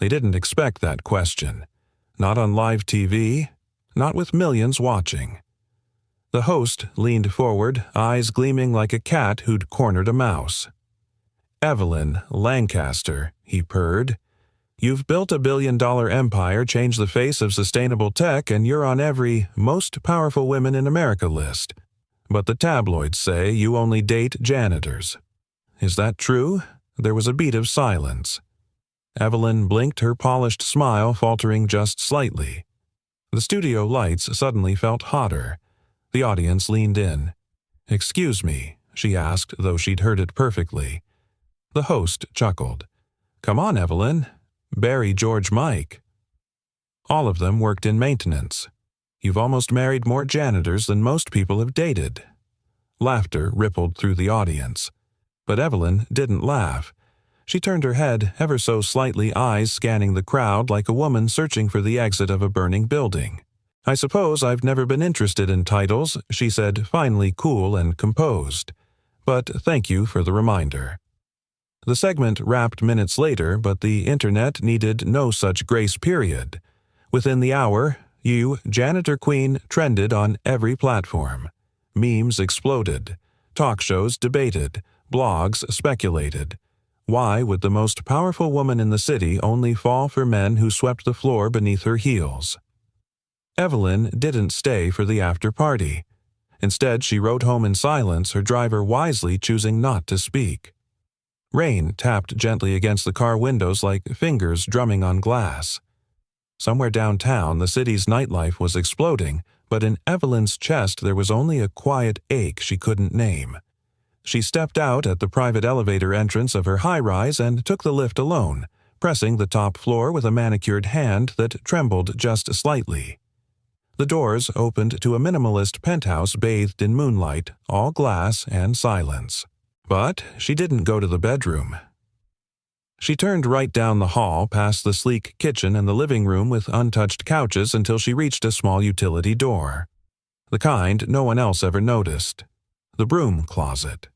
They didn't expect that question. Not on live TV, not with millions watching. The host leaned forward, eyes gleaming like a cat who'd cornered a mouse. "Evelyn Lancaster," he purred. "You've built a billion-dollar empire, changed the face of sustainable tech, and you're on every most powerful women in America list. But the tabloids say you only date janitors. Is that true?" There was a beat of silence. Evelyn blinked, her polished smile faltering just slightly. The studio lights suddenly felt hotter. The audience leaned in. "Excuse me," she asked, though she'd heard it perfectly. The host chuckled. "Come on, Evelyn. Barry, George, Mike." All of them worked in maintenance. "You've almost married more janitors than most people have dated." Laughter rippled through the audience. But Evelyn didn't laugh. She turned her head ever so slightly, eyes scanning the crowd like a woman searching for the exit of a burning building. "I suppose I've never been interested in titles," she said, finally cool and composed. "But thank you for the reminder." The segment wrapped minutes later, but the internet needed no such grace period. Within the hour, you, Janitor Queen, trended on every platform. Memes exploded. Talk shows debated. Blogs speculated. Why would the most powerful woman in the city only fall for men who swept the floor beneath her heels? Evelyn didn't stay for the after-party. Instead, she rode home in silence, her driver wisely choosing not to speak. Rain tapped gently against the car windows like fingers drumming on glass. Somewhere downtown, the city's nightlife was exploding, but in Evelyn's chest there was only a quiet ache she couldn't name. She stepped out at the private elevator entrance of her high-rise and took the lift alone, pressing the top floor with a manicured hand that trembled just slightly. The doors opened to a minimalist penthouse bathed in moonlight, all glass and silence. But she didn't go to the bedroom. She turned right down the hall, past the sleek kitchen and the living room with untouched couches until she reached a small utility door. The kind no one else ever noticed. The broom closet.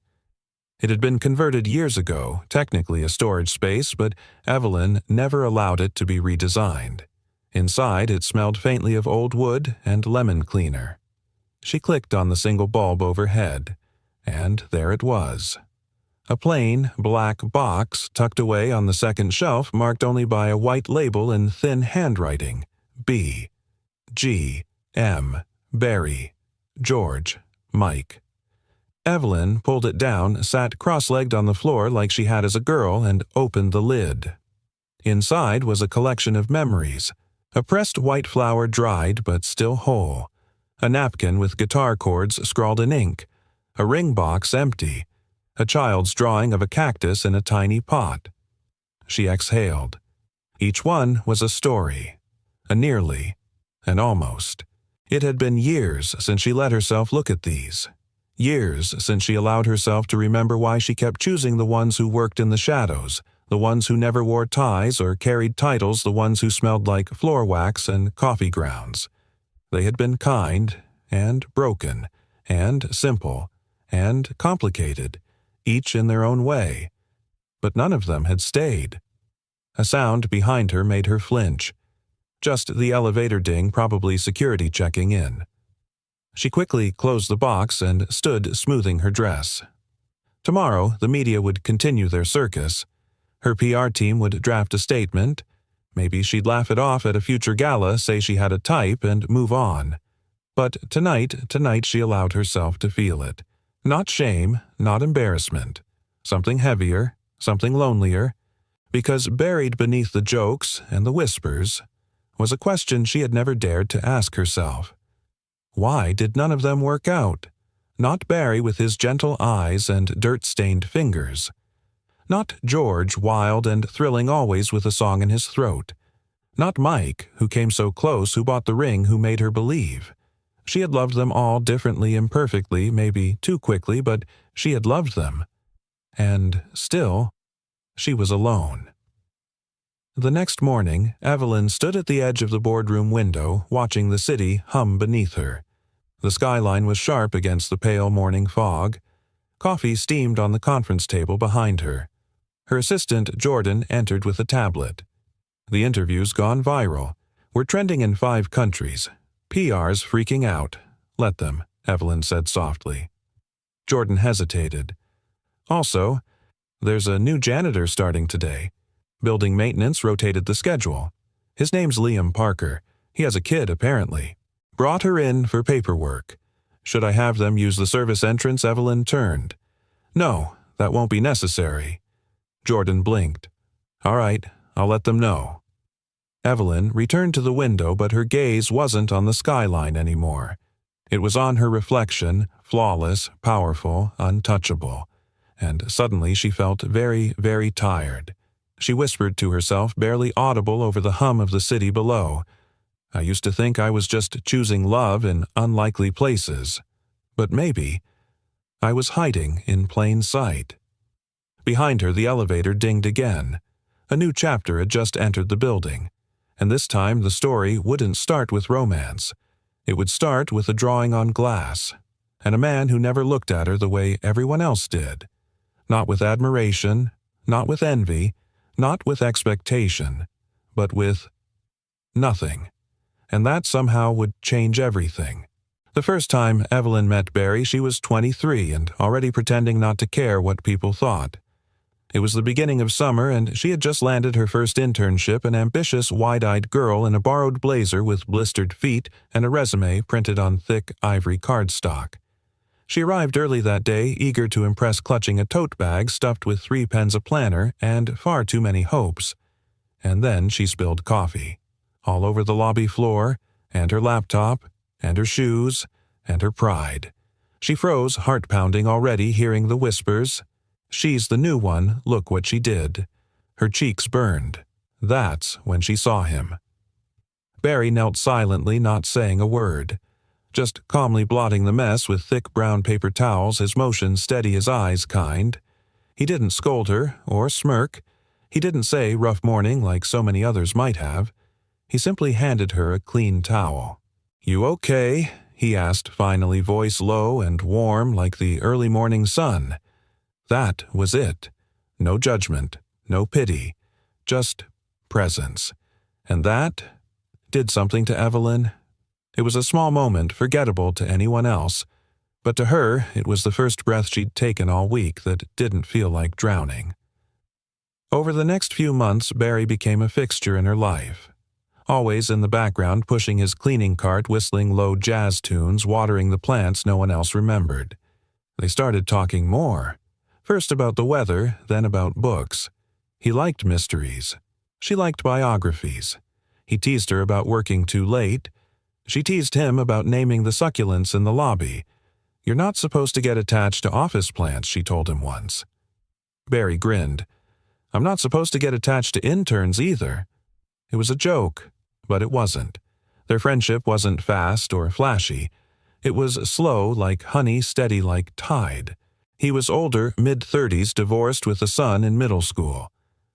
It had been converted years ago, technically a storage space, but Evelyn never allowed it to be redesigned. Inside, it smelled faintly of old wood and lemon cleaner. She clicked on the single bulb overhead, and there it was. A plain, black box tucked away on the second shelf, marked only by a white label in thin handwriting. B. G. M. Barry. George. Mike. Evelyn pulled it down, sat cross-legged on the floor like she had as a girl, and opened the lid. Inside was a collection of memories. A pressed white flower dried but still whole. A napkin with guitar chords scrawled in ink. A ring box empty. A child's drawing of a cactus in a tiny pot. She exhaled. Each one was a story. A nearly. An almost. It had been years since she let herself look at these. Years since she allowed herself to remember why she kept choosing the ones who worked in the shadows, the ones who never wore ties or carried titles, the ones who smelled like floor wax and coffee grounds. They had been kind, and broken, and simple, and complicated, each in their own way. But none of them had stayed. A sound behind her made her flinch. Just the elevator ding, probably security checking in. She quickly closed the box and stood smoothing her dress. Tomorrow, the media would continue their circus. Her PR team would draft a statement. Maybe she'd laugh it off at a future gala, say she had a type, and move on. But tonight she allowed herself to feel it. Not shame, not embarrassment. Something heavier, something lonelier. Because buried beneath the jokes and the whispers was a question she had never dared to ask herself. Why did none of them work out? Not Barry with his gentle eyes and dirt-stained fingers. Not George, wild and thrilling always with a song in his throat. Not Mike, who came so close, who bought the ring, who made her believe. She had loved them all differently, imperfectly, maybe too quickly, but she had loved them. And still, she was alone. The next morning, Evelyn stood at the edge of the boardroom window, watching the city hum beneath her. The skyline was sharp against the pale morning fog. Coffee steamed on the conference table behind her. Her assistant, Jordan, entered with a tablet. The interview's gone viral. We're trending in 5 countries. PR's freaking out. Let them, Evelyn said softly. Jordan hesitated. Also, there's a new janitor starting today. Building maintenance rotated the schedule. His name's Liam Parker. He has a kid, apparently. Brought her in for paperwork. Should I have them use the service entrance? Evelyn turned. No, that won't be necessary. Jordan blinked. All right, I'll let them know. Evelyn returned to the window, but her gaze wasn't on the skyline anymore. It was on her reflection, flawless, powerful, untouchable. And suddenly she felt very, very tired. She whispered to herself, barely audible over the hum of the city below. I used to think I was just choosing love in unlikely places. But maybe I was hiding in plain sight. Behind her, the elevator dinged again. A new chapter had just entered the building. And this time the story wouldn't start with romance. It would start with a drawing on glass, and a man who never looked at her the way everyone else did. Not with admiration, not with envy, not with expectation, but with nothing. And that somehow would change everything. The first time Evelyn met Barry, she was 23 and already pretending not to care what people thought. It was the beginning of summer, and she had just landed her first internship, an ambitious, wide-eyed girl in a borrowed blazer with blistered feet and a resume printed on thick ivory cardstock. She arrived early that day, eager to impress, clutching a tote bag stuffed with 3 pens a planner and far too many hopes. And then she spilled coffee. All over the lobby floor, and her laptop, and her shoes, and her pride. She froze, heart-pounding already, hearing the whispers. She's the new one, look what she did. Her cheeks burned. That's when she saw him. Barry knelt silently, not saying a word. Just calmly blotting the mess with thick brown paper towels, his motion steady as eyes kind. He didn't scold her, or smirk. He didn't say rough morning like so many others might have. He simply handed her a clean towel. You okay? He asked finally, voice low and warm like the early morning sun. That was it. No judgment, no pity, just presence. And that did something to Evelyn. It was a small moment, forgettable to anyone else, but to her it was the first breath she'd taken all week that didn't feel like drowning. Over the next few months, Barry became a fixture in her life. Always in the background, pushing his cleaning cart, whistling low jazz tunes, watering the plants no one else remembered. They started talking more. First about the weather, then about books. He liked mysteries. She liked biographies. He teased her about working too late. She teased him about naming the succulents in the lobby. You're not supposed to get attached to office plants, she told him once. Barry grinned. I'm not supposed to get attached to interns either. It was a joke, but it wasn't. Their friendship wasn't fast or flashy. It was slow like honey, steady like tide. He was older, mid-30s, divorced with a son in middle school.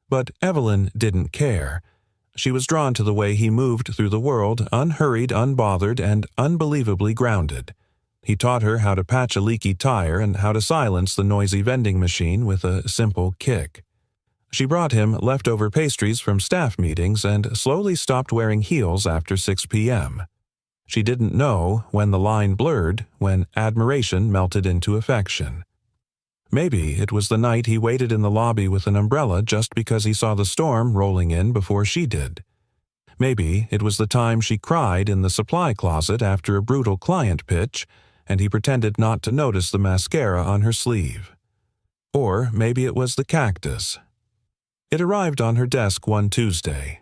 But Evelyn didn't care. She was drawn to the way he moved through the world, unhurried, unbothered, and unbelievably grounded. He taught her how to patch a leaky tire and how to silence the noisy vending machine with a simple kick. She brought him leftover pastries from staff meetings and slowly stopped wearing heels after 6 p.m. She didn't know when the line blurred, when admiration melted into affection. Maybe it was the night he waited in the lobby with an umbrella just because he saw the storm rolling in before she did. Maybe it was the time she cried in the supply closet after a brutal client pitch, and he pretended not to notice the mascara on her sleeve. Or maybe it was the cactus. It arrived on her desk one Tuesday.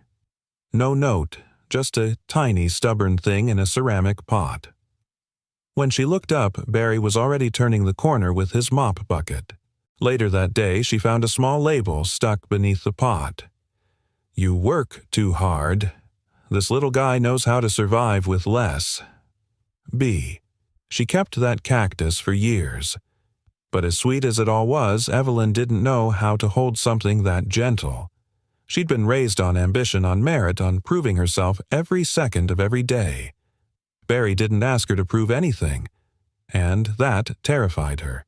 No note, just a tiny, stubborn thing in a ceramic pot. When she looked up, Barry was already turning the corner with his mop bucket. Later that day, she found a small label stuck beneath the pot. You work too hard. This little guy knows how to survive with less. B. She kept that cactus for years. But as sweet as it all was, Evelyn didn't know how to hold something that gentle. She'd been raised on ambition, on merit, on proving herself every second of every day. Barry didn't ask her to prove anything, and that terrified her.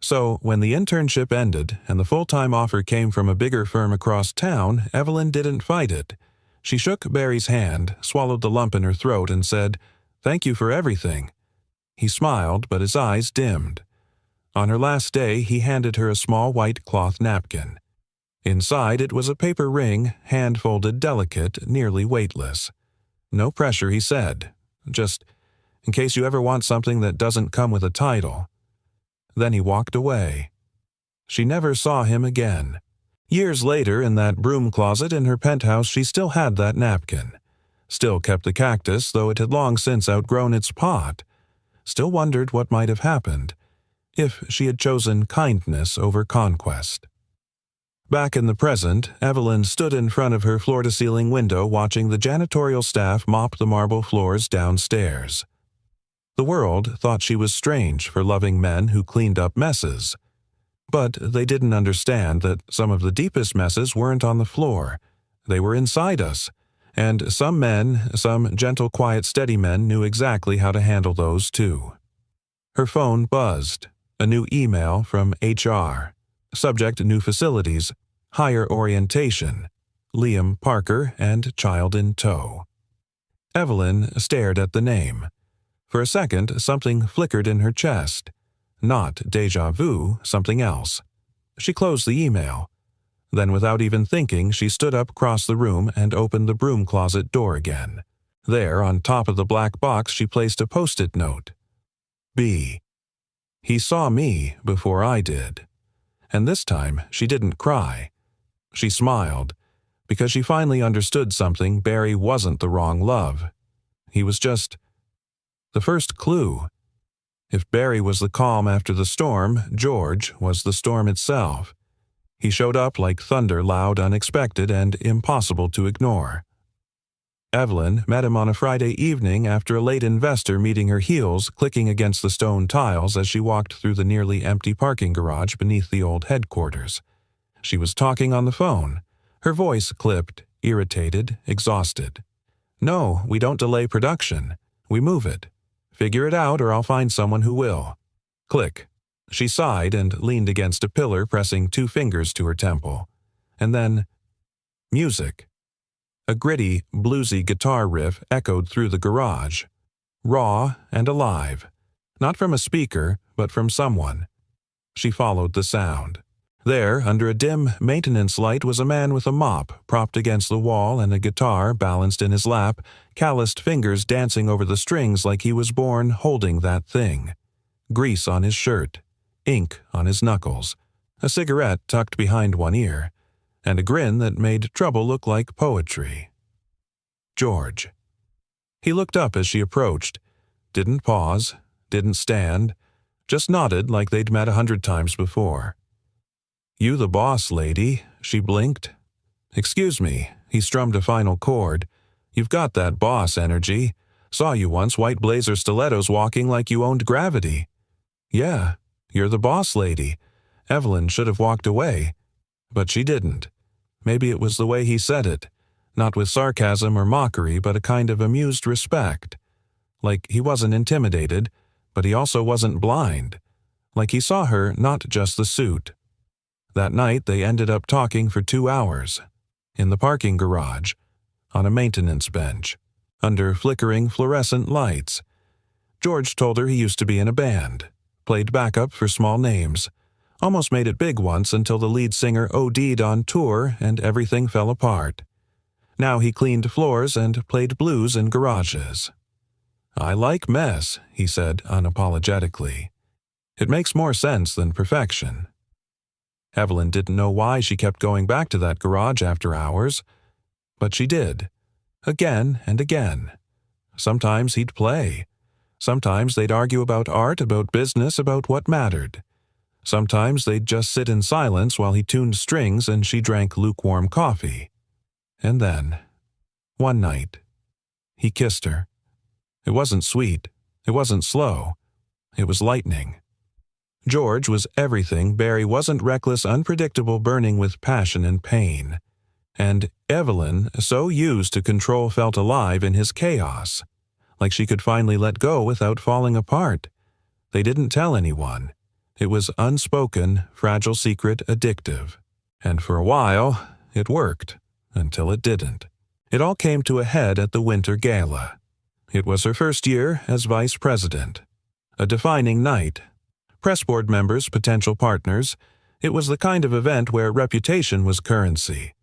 So when the internship ended and the full-time offer came from a bigger firm across town, Evelyn didn't fight it. She shook Barry's hand, swallowed the lump in her throat, and said, "Thank you for everything." He smiled, but his eyes dimmed. On her last day, he handed her a small white cloth napkin. Inside it was a paper ring, hand-folded, delicate, nearly weightless. "No pressure," he said. "Just in case you ever want something that doesn't come with a title." Then he walked away. She never saw him again. Years later, in that broom closet in her penthouse, she still had that napkin. Still kept the cactus, though it had long since outgrown its pot. Still wondered what might have happened if she had chosen kindness over conquest. Back in the present, Evelyn stood in front of her floor-to-ceiling window watching the janitorial staff mop the marble floors downstairs. The world thought she was strange for loving men who cleaned up messes. But they didn't understand that some of the deepest messes weren't on the floor. They were inside us. And some men, some gentle, quiet, steady men, knew exactly how to handle those too. Her phone buzzed. A new email from HR. Subject: new facilities, higher orientation, Liam Parker and child in tow. Evelyn stared at the name. For a second, something flickered in her chest. Not déjà vu, something else. She closed the email. Then, without even thinking, she stood up across the room and opened the broom closet door again. There, on top of the black box, she placed a post-it note. B. He saw me before I did. And this time, she didn't cry. She smiled, because she finally understood something. Barry wasn't the wrong love. He was just the first clue. If Barry was the calm after the storm, George was the storm itself. He showed up like thunder, loud, unexpected, and impossible to ignore. Evelyn met him on a Friday evening after a late investor meeting her heels clicking against the stone tiles as she walked through the nearly empty parking garage beneath the old headquarters. She was talking on the phone. Her voice clipped, irritated, exhausted. "No, we don't delay production. We move it. Figure it out or I'll find someone who will." Click. She sighed and leaned against a pillar, pressing 2 fingers to her temple. And then, music. A gritty, bluesy guitar riff echoed through the garage. Raw and alive. Not from a speaker, but from someone. She followed the sound. There, under a dim maintenance light, was a man with a mop propped against the wall and a guitar balanced in his lap, calloused fingers dancing over the strings like he was born holding that thing. Grease on his shirt, ink on his knuckles, a cigarette tucked behind one ear, and a grin that made trouble look like poetry. George. He looked up as she approached, didn't pause, didn't stand, just nodded like they'd met 100 times before. "You the boss, lady," she blinked. "Excuse me," he strummed a final chord. "You've got that boss energy. Saw you once, white blazer stilettos, walking like you owned gravity." "Yeah, you're the boss, lady." Evelyn should have walked away, but she didn't. Maybe it was the way he said it, not with sarcasm or mockery, but a kind of amused respect. Like he wasn't intimidated, but he also wasn't blind. Like he saw her, not just the suit. That night they ended up talking for 2 hours. In the parking garage, on a maintenance bench, under flickering fluorescent lights. George told her he used to be in a band, played backup for small names, almost made it big once until the lead singer OD'd on tour and everything fell apart. Now he cleaned floors and played blues in garages. "I like mess," he said unapologetically. "It makes more sense than perfection." Evelyn didn't know why she kept going back to that garage after hours, but she did, again and again. Sometimes he'd play. Sometimes they'd argue about art, about business, about what mattered. Sometimes they'd just sit in silence while he tuned strings and she drank lukewarm coffee. And then, one night, he kissed her. It wasn't sweet. It wasn't slow. It was lightning. George was everything. Barry wasn't reckless, unpredictable, burning with passion and pain. And Evelyn, so used to control, felt alive in his chaos, like she could finally let go without falling apart. They didn't tell anyone. It was unspoken, fragile secret, addictive. And for a while, it worked, until it didn't. It all came to a head at the winter gala. It was her first year as vice president. A defining night. Press board members, potential partners. It was the kind of event where reputation was currency.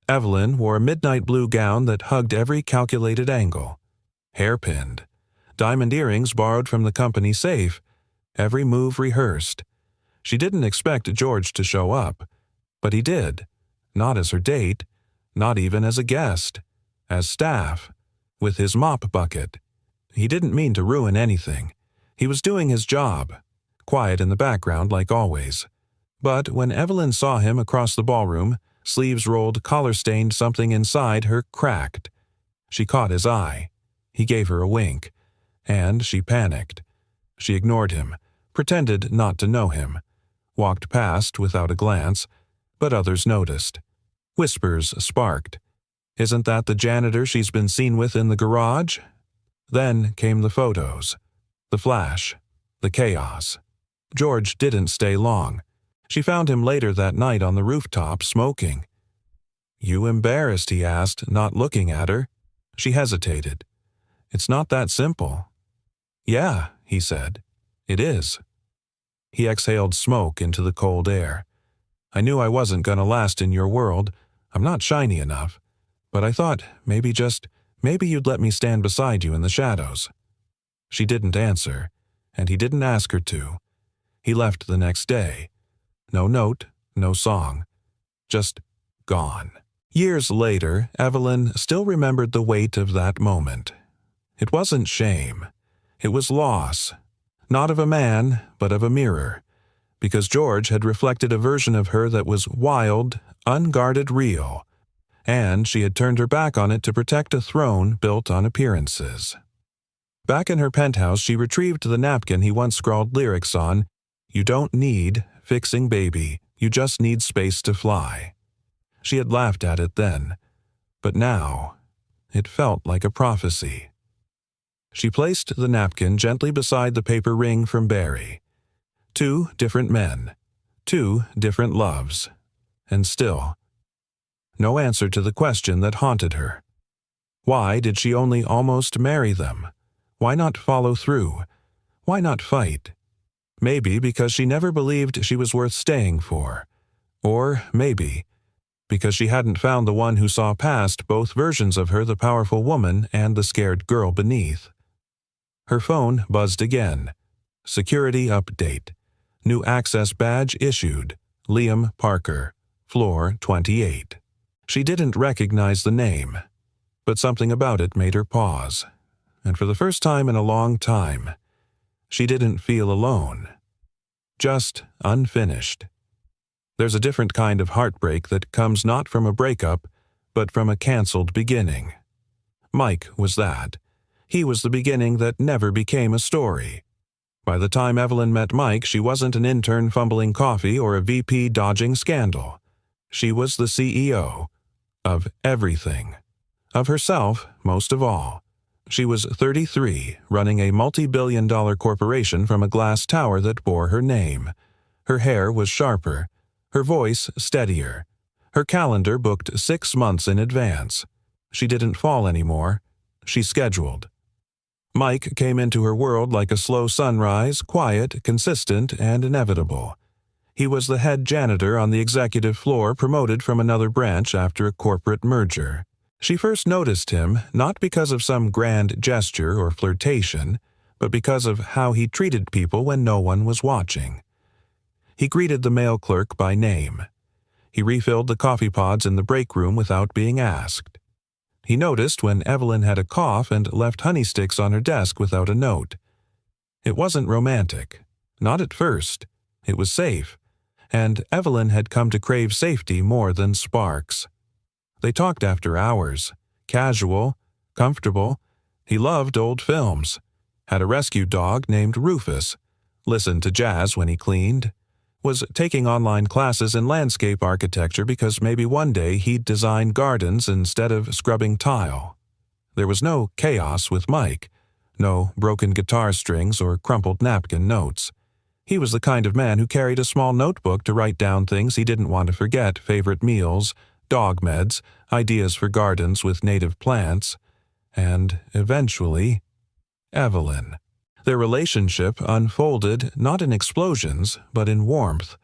Evelyn wore a midnight blue gown that hugged every calculated angle. Hairpinned. Diamond earrings borrowed from the company safe. Every move rehearsed. She didn't expect George to show up. But he did. Not as her date. Not even as a guest. As staff. With his mop bucket. He didn't mean to ruin anything. He was doing his job. Quiet in the background like always. But when Evelyn saw him across the ballroom, sleeves rolled, collar-stained, something inside her cracked. She caught his eye. He gave her a wink. And she panicked. She ignored him, pretended not to know him. Walked past without a glance, but others noticed. Whispers sparked. Isn't that the janitor she's been seen with in the garage? Then came the photos. The flash. The chaos. George didn't stay long. She found him later that night on the rooftop, smoking. "You embarrassed?" he asked, not looking at her. She hesitated. "It's not that simple." "Yeah," he said. "It is." He exhaled smoke into the cold air. "I knew I wasn't going to last in your world. I'm not shiny enough. But I thought maybe you'd let me stand beside you in the shadows." She didn't answer, and he didn't ask her to. He left the next day. No note, no song. Just gone. Years later, Evelyn still remembered the weight of that moment. It wasn't shame. It was loss. Not of a man, but of a mirror. Because George had reflected a version of her that was wild, unguarded real. And she had turned her back on it to protect a throne built on appearances. Back in her penthouse, she retrieved the napkin he once scrawled lyrics on. "You don't need fixing, baby. You just need space to fly." She had laughed at it then. But now, it felt like a prophecy. She placed the napkin gently beside the paper ring from Barry. 2 different men. 2 different loves. And still, no answer to the question that haunted her. Why did she only almost marry them? Why not follow through? Why not fight? Maybe because she never believed she was worth staying for. Or maybe because she hadn't found the one who saw past both versions of her, the powerful woman and the scared girl beneath. Her phone buzzed again. Security update. New access badge issued. Liam Parker, floor 28. She didn't recognize the name, but something about it made her pause. And for the first time in a long time, she didn't feel alone. Just unfinished. There's a different kind of heartbreak that comes not from a breakup, but from a canceled beginning. Mike was that. He was the beginning that never became a story. By the time Evelyn met Mike, she wasn't an intern fumbling coffee or a VP dodging scandal. She was the CEO. Of everything. Of herself, most of all. She was 33, running a multi-billion-dollar corporation from a glass tower that bore her name. Her hair was sharper. Her voice steadier. Her calendar booked 6 months in advance. She didn't fall anymore. She scheduled. Mike came into her world like a slow sunrise, quiet, consistent, and inevitable. He was the head janitor on the executive floor, promoted from another branch after a corporate merger. She first noticed him not because of some grand gesture or flirtation, but because of how he treated people when no one was watching. He greeted the mail clerk by name. He refilled the coffee pods in the break room without being asked. He noticed when Evelyn had a cough and left honey sticks on her desk without a note. It wasn't romantic. Not at first. It was safe. And Evelyn had come to crave safety more than sparks. They talked after hours. Casual. Comfortable. He loved old films. Had a rescue dog named Rufus. Listened to jazz when he cleaned. Was taking online classes in landscape architecture because maybe one day he'd design gardens instead of scrubbing tile. There was no chaos with Mike. No broken guitar strings or crumpled napkin notes. He was the kind of man who carried a small notebook to write down things he didn't want to forget, favorite meals, dog meds, ideas for gardens with native plants, and, eventually, Evelyn. Their relationship unfolded not in explosions, but in warmth.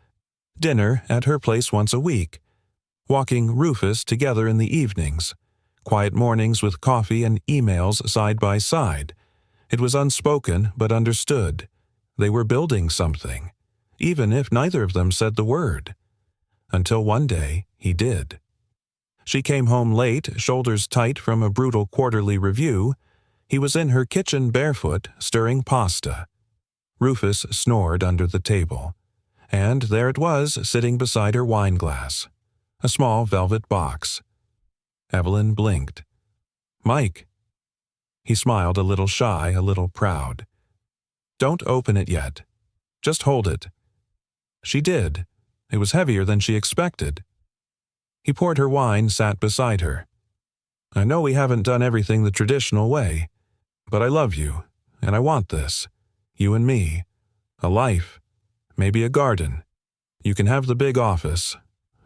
Dinner at her place once a week, walking Rufus together in the evenings, quiet mornings with coffee and emails side by side. It was unspoken but understood. They were building something, even if neither of them said the word. Until one day, he did. She came home late, shoulders tight from a brutal quarterly review. He was in her kitchen barefoot, stirring pasta. Rufus snored under the table. And there it was, sitting beside her wine glass. A small velvet box. Evelyn blinked. "Mike." He smiled, a little shy, a little proud. "Don't open it yet. Just hold it." She did. It was heavier than she expected. He poured her wine, sat beside her. "I know we haven't done everything the traditional way, but I love you, and I want this. You and me. A life. Maybe a garden. You can have the big office.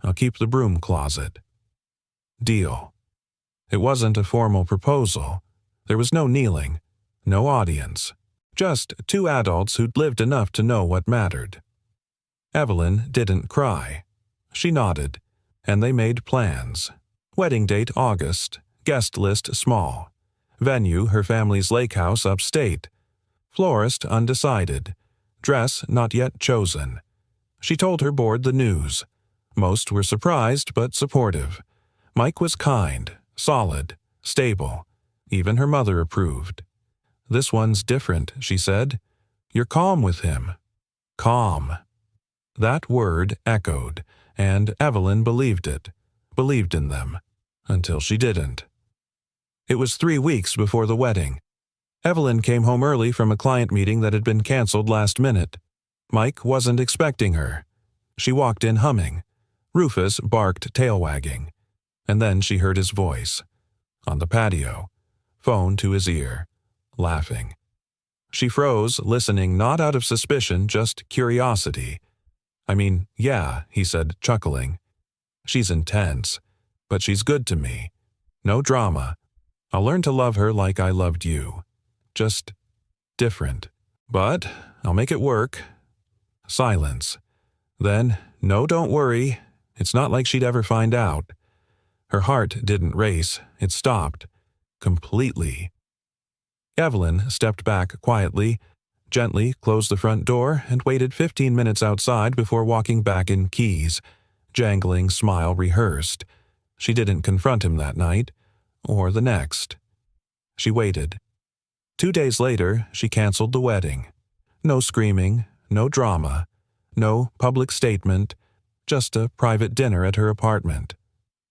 I'll keep the broom closet. Deal." It wasn't a formal proposal. There was no kneeling, no audience. Just two adults who'd lived enough to know what mattered. Evelyn didn't cry. She nodded, and they made plans. Wedding date August, guest list small. Venue her family's lake house upstate. Florist undecided. Dress not yet chosen. She told her board the news. Most were surprised but supportive. Mike was kind, solid, stable. Even her mother approved. "This one's different," she said. "You're calm with him." Calm. That word echoed, and Evelyn believed it, believed in them, until she didn't. It was 3 weeks before the wedding. Evelyn came home early from a client meeting that had been canceled last minute. Mike wasn't expecting her. She walked in humming. Rufus barked, tail wagging. And then she heard his voice. On the patio. Phone to his ear. Laughing. She froze, listening not out of suspicion, just curiosity. "I mean, yeah," he said, chuckling. "She's intense, but she's good to me. No drama. I'll learn to love her like I loved you. Just different. But I'll make it work." Silence. Then, "No, don't worry. It's not like she'd ever find out." Her heart didn't race. It stopped. Completely. Evelyn stepped back quietly, gently closed the front door, and waited 15 minutes outside before walking back in keys. Jangling smile rehearsed. She didn't confront him that night, or the next. She waited. 2 days later, she canceled the wedding. No screaming, no drama, no public statement, just a private dinner at her apartment.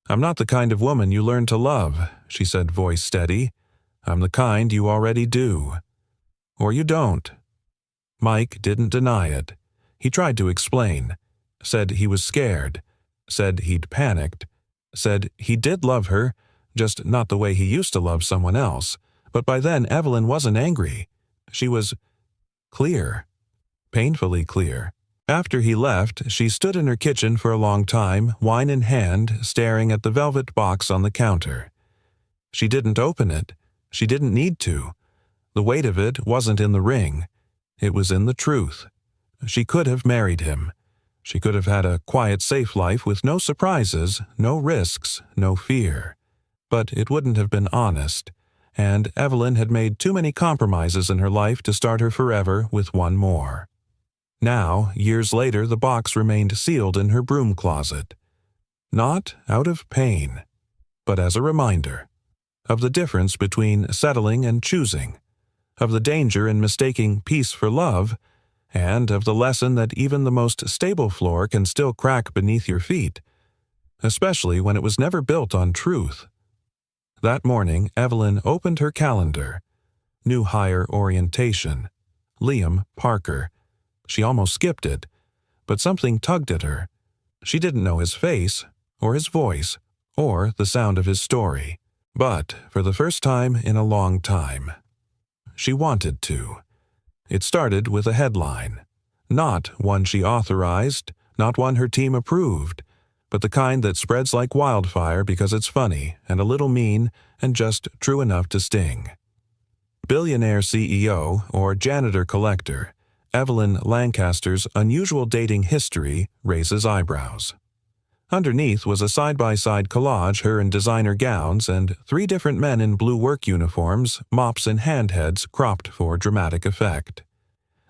"I'm not the kind of woman you learn to love," she said, voice steady. "I'm the kind you already do. Or you don't." Mike didn't deny it. He tried to explain. Said he was scared. Said he'd panicked. Said he did love her, just not the way he used to love someone else. But by then Evelyn wasn't angry. She was clear. Painfully clear. After he left, she stood in her kitchen for a long time, wine in hand, staring at the velvet box on the counter. She didn't open it. She didn't need to. The weight of it wasn't in the ring. It was in the truth. She could have married him. She could have had a quiet, safe life with no surprises, no risks, no fear. But it wouldn't have been honest, and Evelyn had made too many compromises in her life to start her forever with one more. Now, years later, the box remained sealed in her broom closet. Not out of pain, but as a reminder of the difference between settling and choosing, of the danger in mistaking peace for love, and of the lesson that even the most stable floor can still crack beneath your feet, especially when it was never built on truth. That morning, Evelyn opened her calendar. New hire orientation. Liam Parker. She almost skipped it, but something tugged at her. She didn't know his face, or his voice, or the sound of his story. But, for the first time in a long time, she wanted to. It started with a headline. Not one she authorized, not one her team approved, but the kind that spreads like wildfire because it's funny and a little mean and just true enough to sting. Billionaire CEO or janitor collector, Evelyn Lancaster's unusual dating history raises eyebrows. Underneath was a side-by-side collage her in designer gowns and 3 different men in blue work uniforms, mops and handheads cropped for dramatic effect.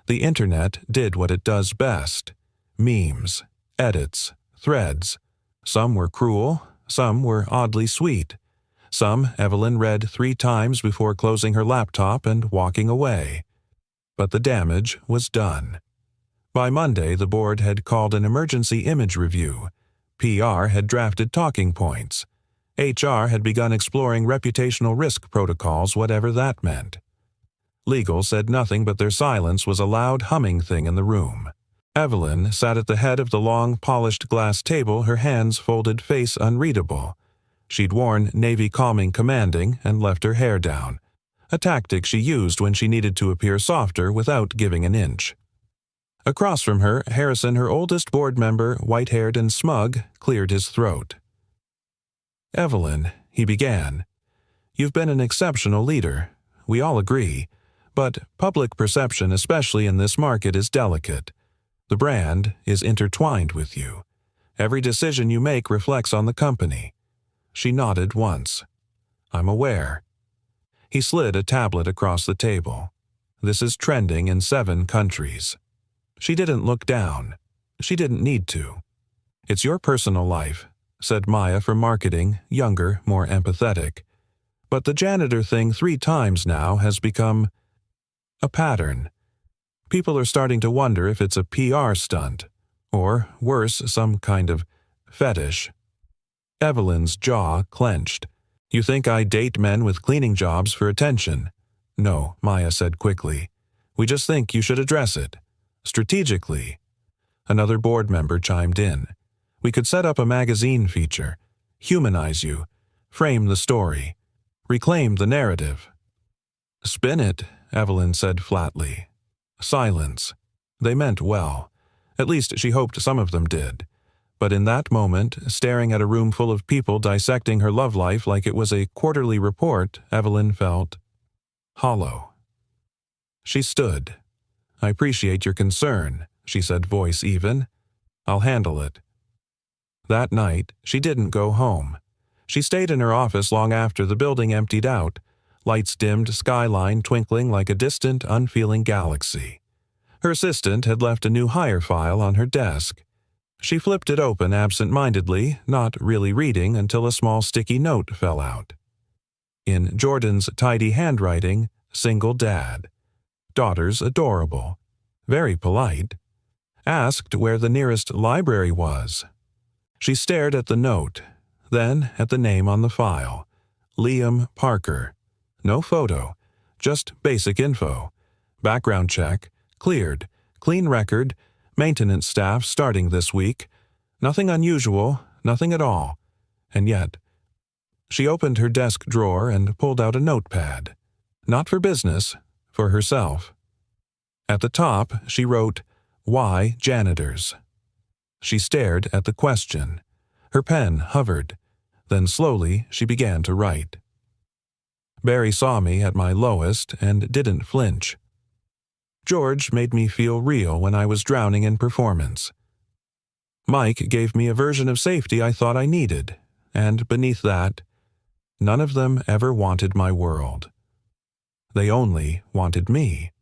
The internet did what it does best: memes, edits, threads. Some were cruel, some were oddly sweet. Some Evelyn read 3 times before closing her laptop and walking away. But the damage was done. By Monday, the board had called an emergency image review. PR had drafted talking points. HR had begun exploring reputational risk protocols, whatever that meant. Legal said nothing, but their silence was a loud humming thing in the room. Evelyn sat at the head of the long, polished glass table, her hands folded, face unreadable. She'd worn navy calming commanding and left her hair down, a tactic she used when she needed to appear softer without giving an inch. Across from her, Harrison, her oldest board member, white-haired and smug, cleared his throat. "Evelyn," he began, "you've been an exceptional leader. We all agree. But public perception, especially in this market, is delicate. The brand is intertwined with you. Every decision you make reflects on the company." She nodded once. "I'm aware." He slid a tablet across the table. "This is trending in 7 countries." She didn't look down. She didn't need to. "It's your personal life," said Maya from marketing, younger, more empathetic. "But the janitor thing 3 times now has become a pattern. People are starting to wonder if it's a PR stunt, or, worse, some kind of fetish." Evelyn's jaw clenched. "You think I date men with cleaning jobs for attention?" "No," Maya said quickly. "We just think you should address it. Strategically." Another board member chimed in. "We could set up a magazine feature, humanize you, frame the story, reclaim the narrative." "Spin it," Evelyn said flatly. Silence. They meant well. At least she hoped some of them did. But in that moment, staring at a room full of people dissecting her love life like it was a quarterly report, Evelyn felt hollow. She stood. "I appreciate your concern," she said, voice even. "I'll handle it." That night, she didn't go home. She stayed in her office long after the building emptied out, lights dimmed, skyline twinkling like a distant, unfeeling galaxy. Her assistant had left a new hire file on her desk. She flipped it open absent-mindedly, not really reading until a small sticky note fell out. In Jordan's tidy handwriting, single dad. Daughter's adorable. Very polite. Asked where the nearest library was. She stared at the note, then at the name on the file. Liam Parker. No photo, just basic info. Background check, cleared, clean record, maintenance staff starting this week. Nothing unusual, nothing at all. And yet, she opened her desk drawer and pulled out a notepad. Not for business, for herself. At the top, she wrote, "Why Janitors?" She stared at the question. Her pen hovered. Then slowly she began to write. "Barry saw me at my lowest and didn't flinch. George made me feel real when I was drowning in performance. Mike gave me a version of safety I thought I needed, and beneath that, none of them ever wanted my world. They only wanted me."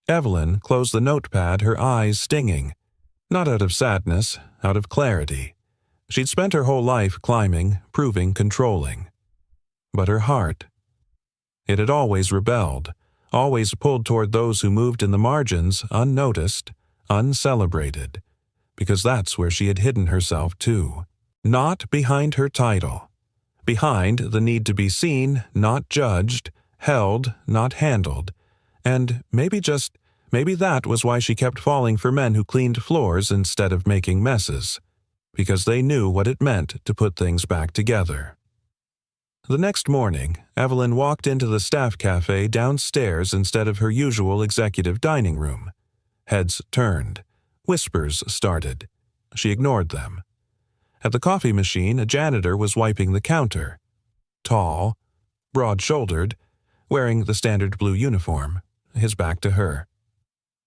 Evelyn closed the notepad, her eyes stinging. Not out of sadness, out of clarity. She'd spent her whole life climbing, proving, controlling. But her heart, it had always rebelled, always pulled toward those who moved in the margins, unnoticed, uncelebrated, because that's where she had hidden herself too. Not behind her title. Behind the need to be seen, not judged, held, not handled. And maybe that was why she kept falling for men who cleaned floors instead of making messes, because they knew what it meant to put things back together. The next morning, Evelyn walked into the staff cafe downstairs instead of her usual executive dining room. Heads turned. Whispers started. She ignored them. At the coffee machine, a janitor was wiping the counter. Tall, broad-shouldered, wearing the standard blue uniform, his back to her.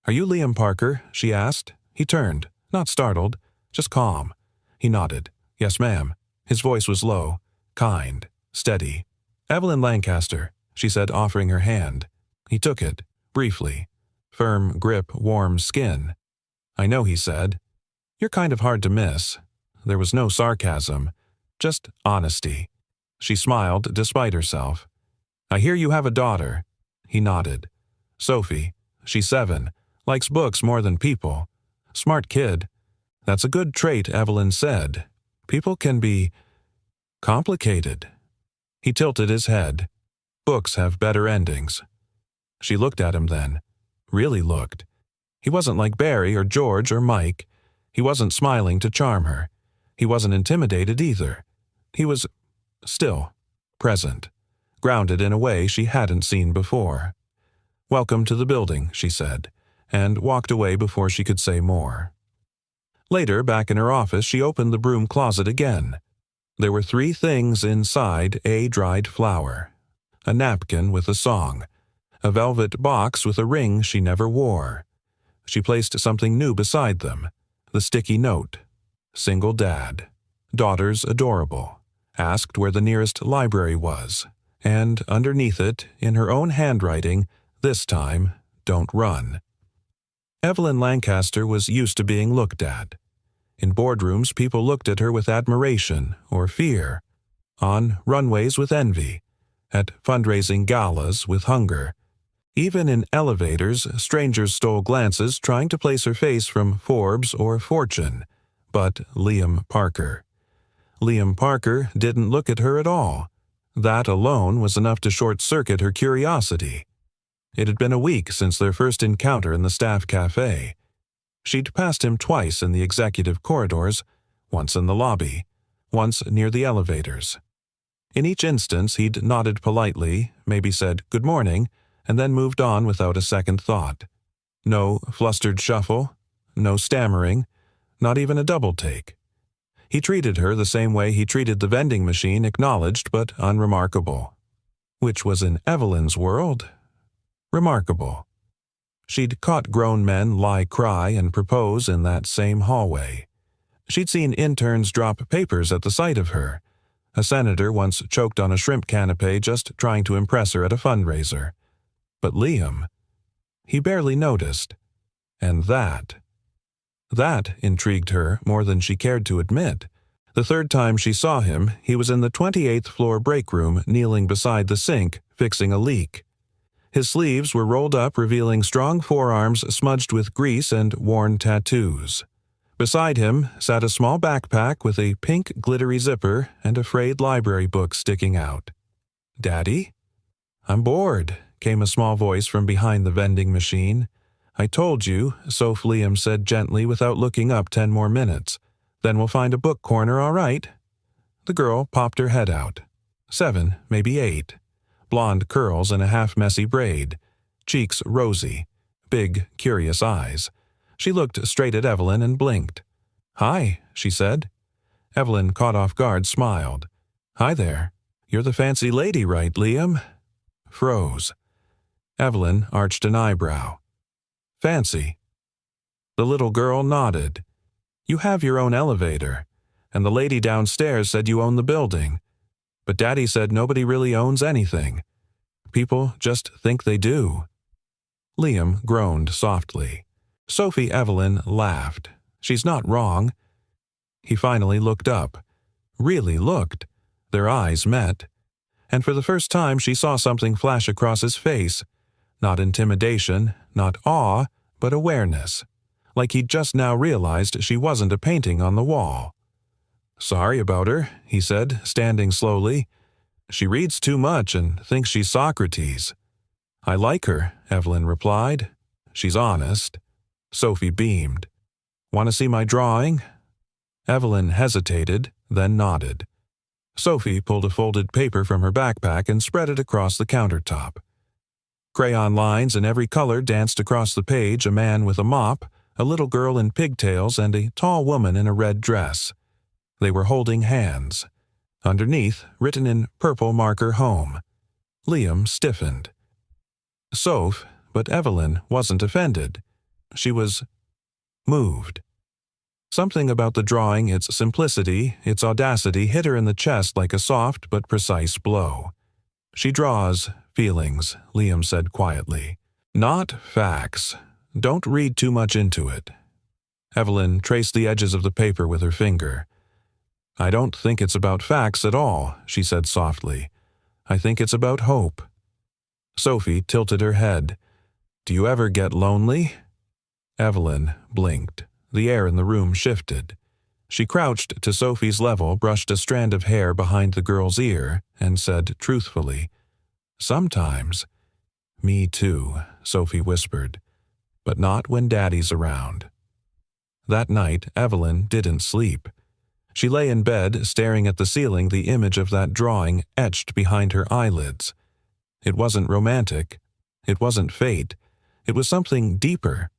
"Are you Liam Parker?" she asked. He turned, not startled, just calm. He nodded. "Yes, ma'am." His voice was low, kind, steady. "Evelyn Lancaster," she said, offering her hand. He took it, briefly. Firm grip, warm skin. "I know," he said. "You're kind of hard to miss." There was no sarcasm, just honesty. She smiled despite herself. "I hear you have a daughter." He nodded. "Sophie. She's 7. Likes books more than people. Smart kid." "That's a good trait," Evelyn said. "People can be complicated." He tilted his head. "Books have better endings." She looked at him then. Really looked. He wasn't like Barry or George or Mike. He wasn't smiling to charm her. He wasn't intimidated either. He was still, present, grounded in a way she hadn't seen before. "Welcome to the building," she said, and walked away before she could say more. Later, back in her office, she opened the broom closet again. There were 3 things inside a dried flower, a napkin with a song, a velvet box with a ring she never wore. She placed something new beside them, the sticky note. Single dad. Daughter's adorable. Asked where the nearest library was. And underneath it, in her own handwriting, this time, don't run. Evelyn Lancaster was used to being looked at. In boardrooms, people looked at her with admiration or fear. On runways with envy. At fundraising galas with hunger. Even in elevators, strangers stole glances trying to place her face from Forbes or Fortune. But Liam Parker. Liam Parker didn't look at her at all. That alone was enough to short-circuit her curiosity. It had been a week since their first encounter in the staff cafe. She'd passed him twice in the executive corridors, once in the lobby, once near the elevators. In each instance, he'd nodded politely, maybe said good morning, and then moved on without a second thought. No flustered shuffle, no stammering, not even a double take. He treated her the same way he treated the vending machine, acknowledged but unremarkable. Which was in Evelyn's world, remarkable. She'd caught grown men lie cry and propose in that same hallway. She'd seen interns drop papers at the sight of her. A senator once choked on a shrimp canapé just trying to impress her at a fundraiser. But Liam, he barely noticed. And that intrigued her more than she cared to admit. The 3rd time she saw him, he was in the 28th floor break room, kneeling beside the sink, fixing a leak. His sleeves were rolled up, revealing strong forearms smudged with grease and worn tattoos. Beside him sat a small backpack with a pink glittery zipper and a frayed library book sticking out. "Daddy?" "I'm bored," came a small voice from behind the vending machine. "I told you," Soph Liam said gently without looking up 10 more minutes. "Then we'll find a book corner, all right?" The girl popped her head out. 7, maybe 8. Blonde curls in a half-messy braid. Cheeks rosy. Big, curious eyes. She looked straight at Evelyn and blinked. "Hi," she said. Evelyn, caught off guard, smiled. "Hi there. You're the fancy lady, right, Liam?" Froze. Evelyn arched an eyebrow. "Fancy." The little girl nodded. "You have your own elevator, and the lady downstairs said you own the building. But Daddy said nobody really owns anything. People just think they do." Liam groaned softly. Sophie Evelyn laughed. "She's not wrong." He finally looked up. Really looked. Their eyes met. And for the first time she saw something flash across his face. Not intimidation, not awe, but awareness. Like he'd just now realized she wasn't a painting on the wall. "Sorry about her," he said, standing slowly. "She reads too much and thinks she's Socrates." "I like her," Evelyn replied. "She's honest." Sophie beamed. "Want to see my drawing?" Evelyn hesitated, then nodded. Sophie pulled a folded paper from her backpack and spread it across the countertop. Crayon lines in every color danced across the page, a man with a mop, a little girl in pigtails, and a tall woman in a red dress. They were holding hands. Underneath, written in purple marker home. Liam stiffened. Soph, but Evelyn wasn't offended. She was moved. Something about the drawing, its simplicity, its audacity, hit her in the chest like a soft but precise blow. She draws feelings, Liam said quietly. Not facts. Don't read too much into it. Evelyn traced the edges of the paper with her finger. I don't think it's about facts at all, she said softly. I think it's about hope. Sophie tilted her head. Do you ever get lonely? Evelyn blinked. The air in the room shifted. She crouched to Sophie's level, brushed a strand of hair behind the girl's ear, and said truthfully, Sometimes. Me too, Sophie whispered. But not when Daddy's around. That night, Evelyn didn't sleep. She lay in bed, staring at the ceiling, the image of that drawing etched behind her eyelids. It wasn't romantic. It wasn't fate. It was something deeper,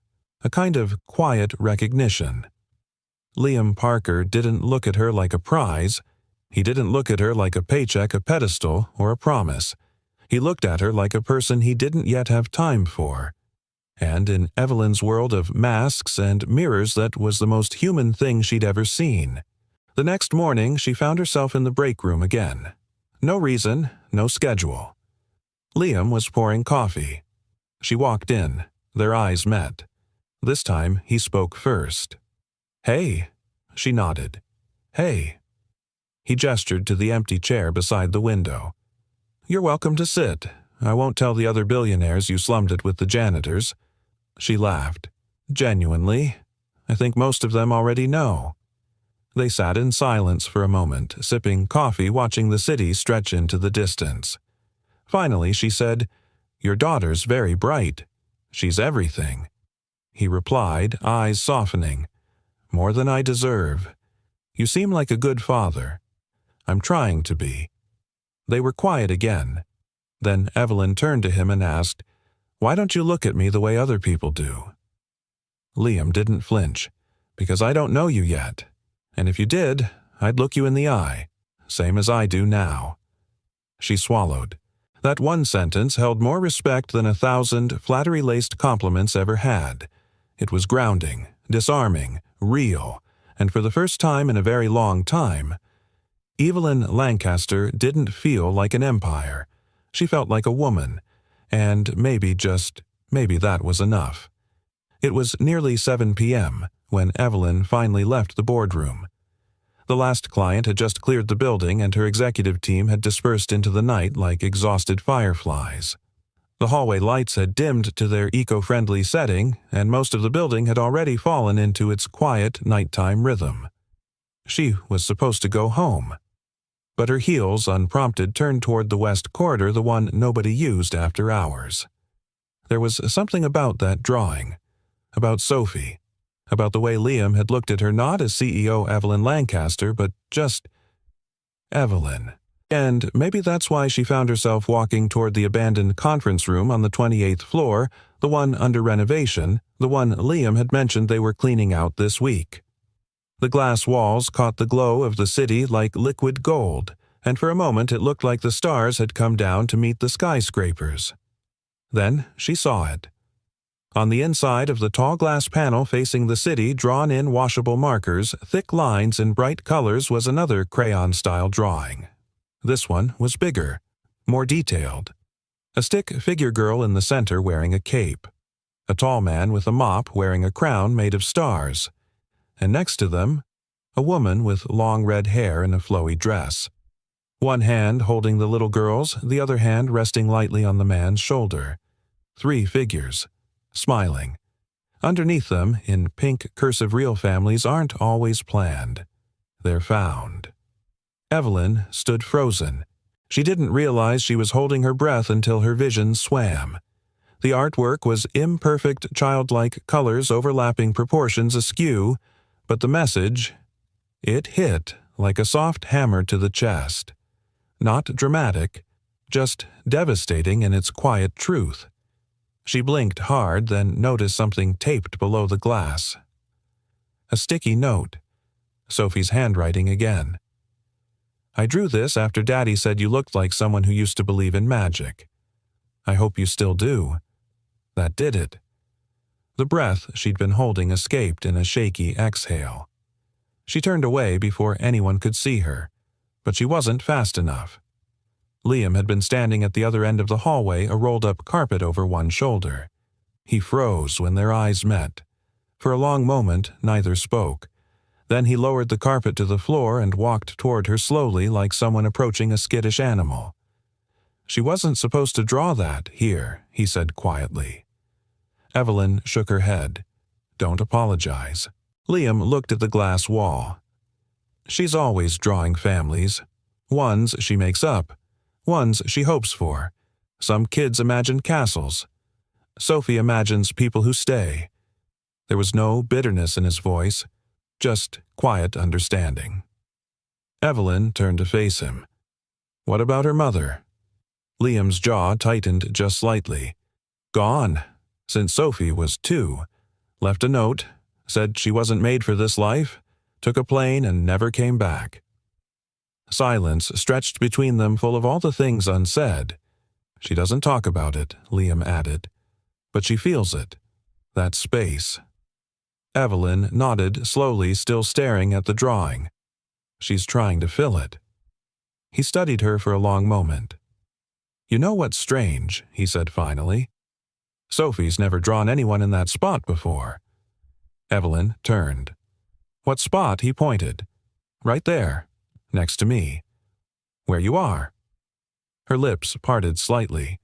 a kind of quiet recognition. Liam Parker didn't look at her like a prize. He didn't look at her like a paycheck, a pedestal, or a promise. He looked at her like a person he didn't yet have time for. And in Evelyn's world of masks and mirrors, that was the most human thing she'd ever seen. The next morning, she found herself in the break room again. No reason, no schedule. Liam was pouring coffee. She walked in. Their eyes met. This time, he spoke first. Hey, she nodded. Hey. He gestured to the empty chair beside the window. You're welcome to sit. I won't tell the other billionaires you slummed it with the janitors. She laughed. Genuinely. I think most of them already know. They sat in silence for a moment, sipping coffee, watching the city stretch into the distance. Finally, she said, Your daughter's very bright. She's everything. He replied, eyes softening. More than I deserve. You seem like a good father. I'm trying to be. They were quiet again. Then Evelyn turned to him and asked, Why don't you look at me the way other people do? Liam didn't flinch. Because I don't know you yet. And if you did, I'd look you in the eye, same as I do now. She swallowed. That one sentence held more respect than 1,000 flattery-laced compliments ever had. It was grounding, disarming, real, and for the first time in a very long time, Evelyn Lancaster didn't feel like an empire. She felt like a woman, and maybe that was enough. It was nearly 7 p.m. when Evelyn finally left the boardroom. The last client had just cleared the building, and her executive team had dispersed into the night like exhausted fireflies. The hallway lights had dimmed to their eco-friendly setting, and most of the building had already fallen into its quiet nighttime rhythm. She was supposed to go home. But her heels, unprompted, turned toward the west corridor, the one nobody used after hours. There was something about that drawing, about Sophie, about the way Liam had looked at her not as CEO Evelyn Lancaster, but just Evelyn. And maybe that's why she found herself walking toward the abandoned conference room on the 28th floor, the one under renovation, the one Liam had mentioned they were cleaning out this week. The glass walls caught the glow of the city like liquid gold, and for a moment it looked like the stars had come down to meet the skyscrapers. Then she saw it. On the inside of the tall glass panel facing the city, drawn in washable markers, thick lines in bright colors, was another crayon-style drawing. This one was bigger, more detailed. A stick figure girl in the center wearing a cape. A tall man with a mop wearing a crown made of stars. And next to them, a woman with long red hair in a flowy dress. One hand holding the little girl's, the other hand resting lightly on the man's shoulder. 3 figures, smiling. Underneath them, in pink cursive, real families aren't always planned. They're found. Evelyn stood frozen. She didn't realize she was holding her breath until her vision swam. The artwork was imperfect, childlike colors, overlapping proportions askew, but the message, it hit like a soft hammer to the chest. Not dramatic, just devastating in its quiet truth. She blinked hard, then noticed something taped below the glass. A sticky note. Sophie's handwriting again. I drew this after Daddy said you looked like someone who used to believe in magic. I hope you still do. That did it. The breath she'd been holding escaped in a shaky exhale. She turned away before anyone could see her, but she wasn't fast enough. Liam had been standing at the other end of the hallway, a rolled-up carpet over one shoulder. He froze when their eyes met. For a long moment, neither spoke. Then he lowered the carpet to the floor and walked toward her slowly like someone approaching a skittish animal. She wasn't supposed to draw that here, he said quietly. Evelyn shook her head. Don't apologize. Liam looked at the glass wall. She's always drawing families. Ones she makes up. Ones she hopes for. Some kids imagine castles. Sophie imagines people who stay. There was no bitterness in his voice, just quiet understanding. Evelyn turned to face him. What about her mother? Liam's jaw tightened just slightly. Gone, since Sophie was 2. Left a note, said she wasn't made for this life, took a plane and never came back. Silence stretched between them, full of all the things unsaid. She doesn't talk about it, Liam added, but she feels it. That space. Evelyn nodded slowly, still staring at the drawing. She's trying to fill it. He studied her for a long moment. You know what's strange, he said finally. Sophie's never drawn anyone in that spot before. Evelyn turned. What spot? He pointed. Right there, next to me. Where you are. Her lips parted slightly.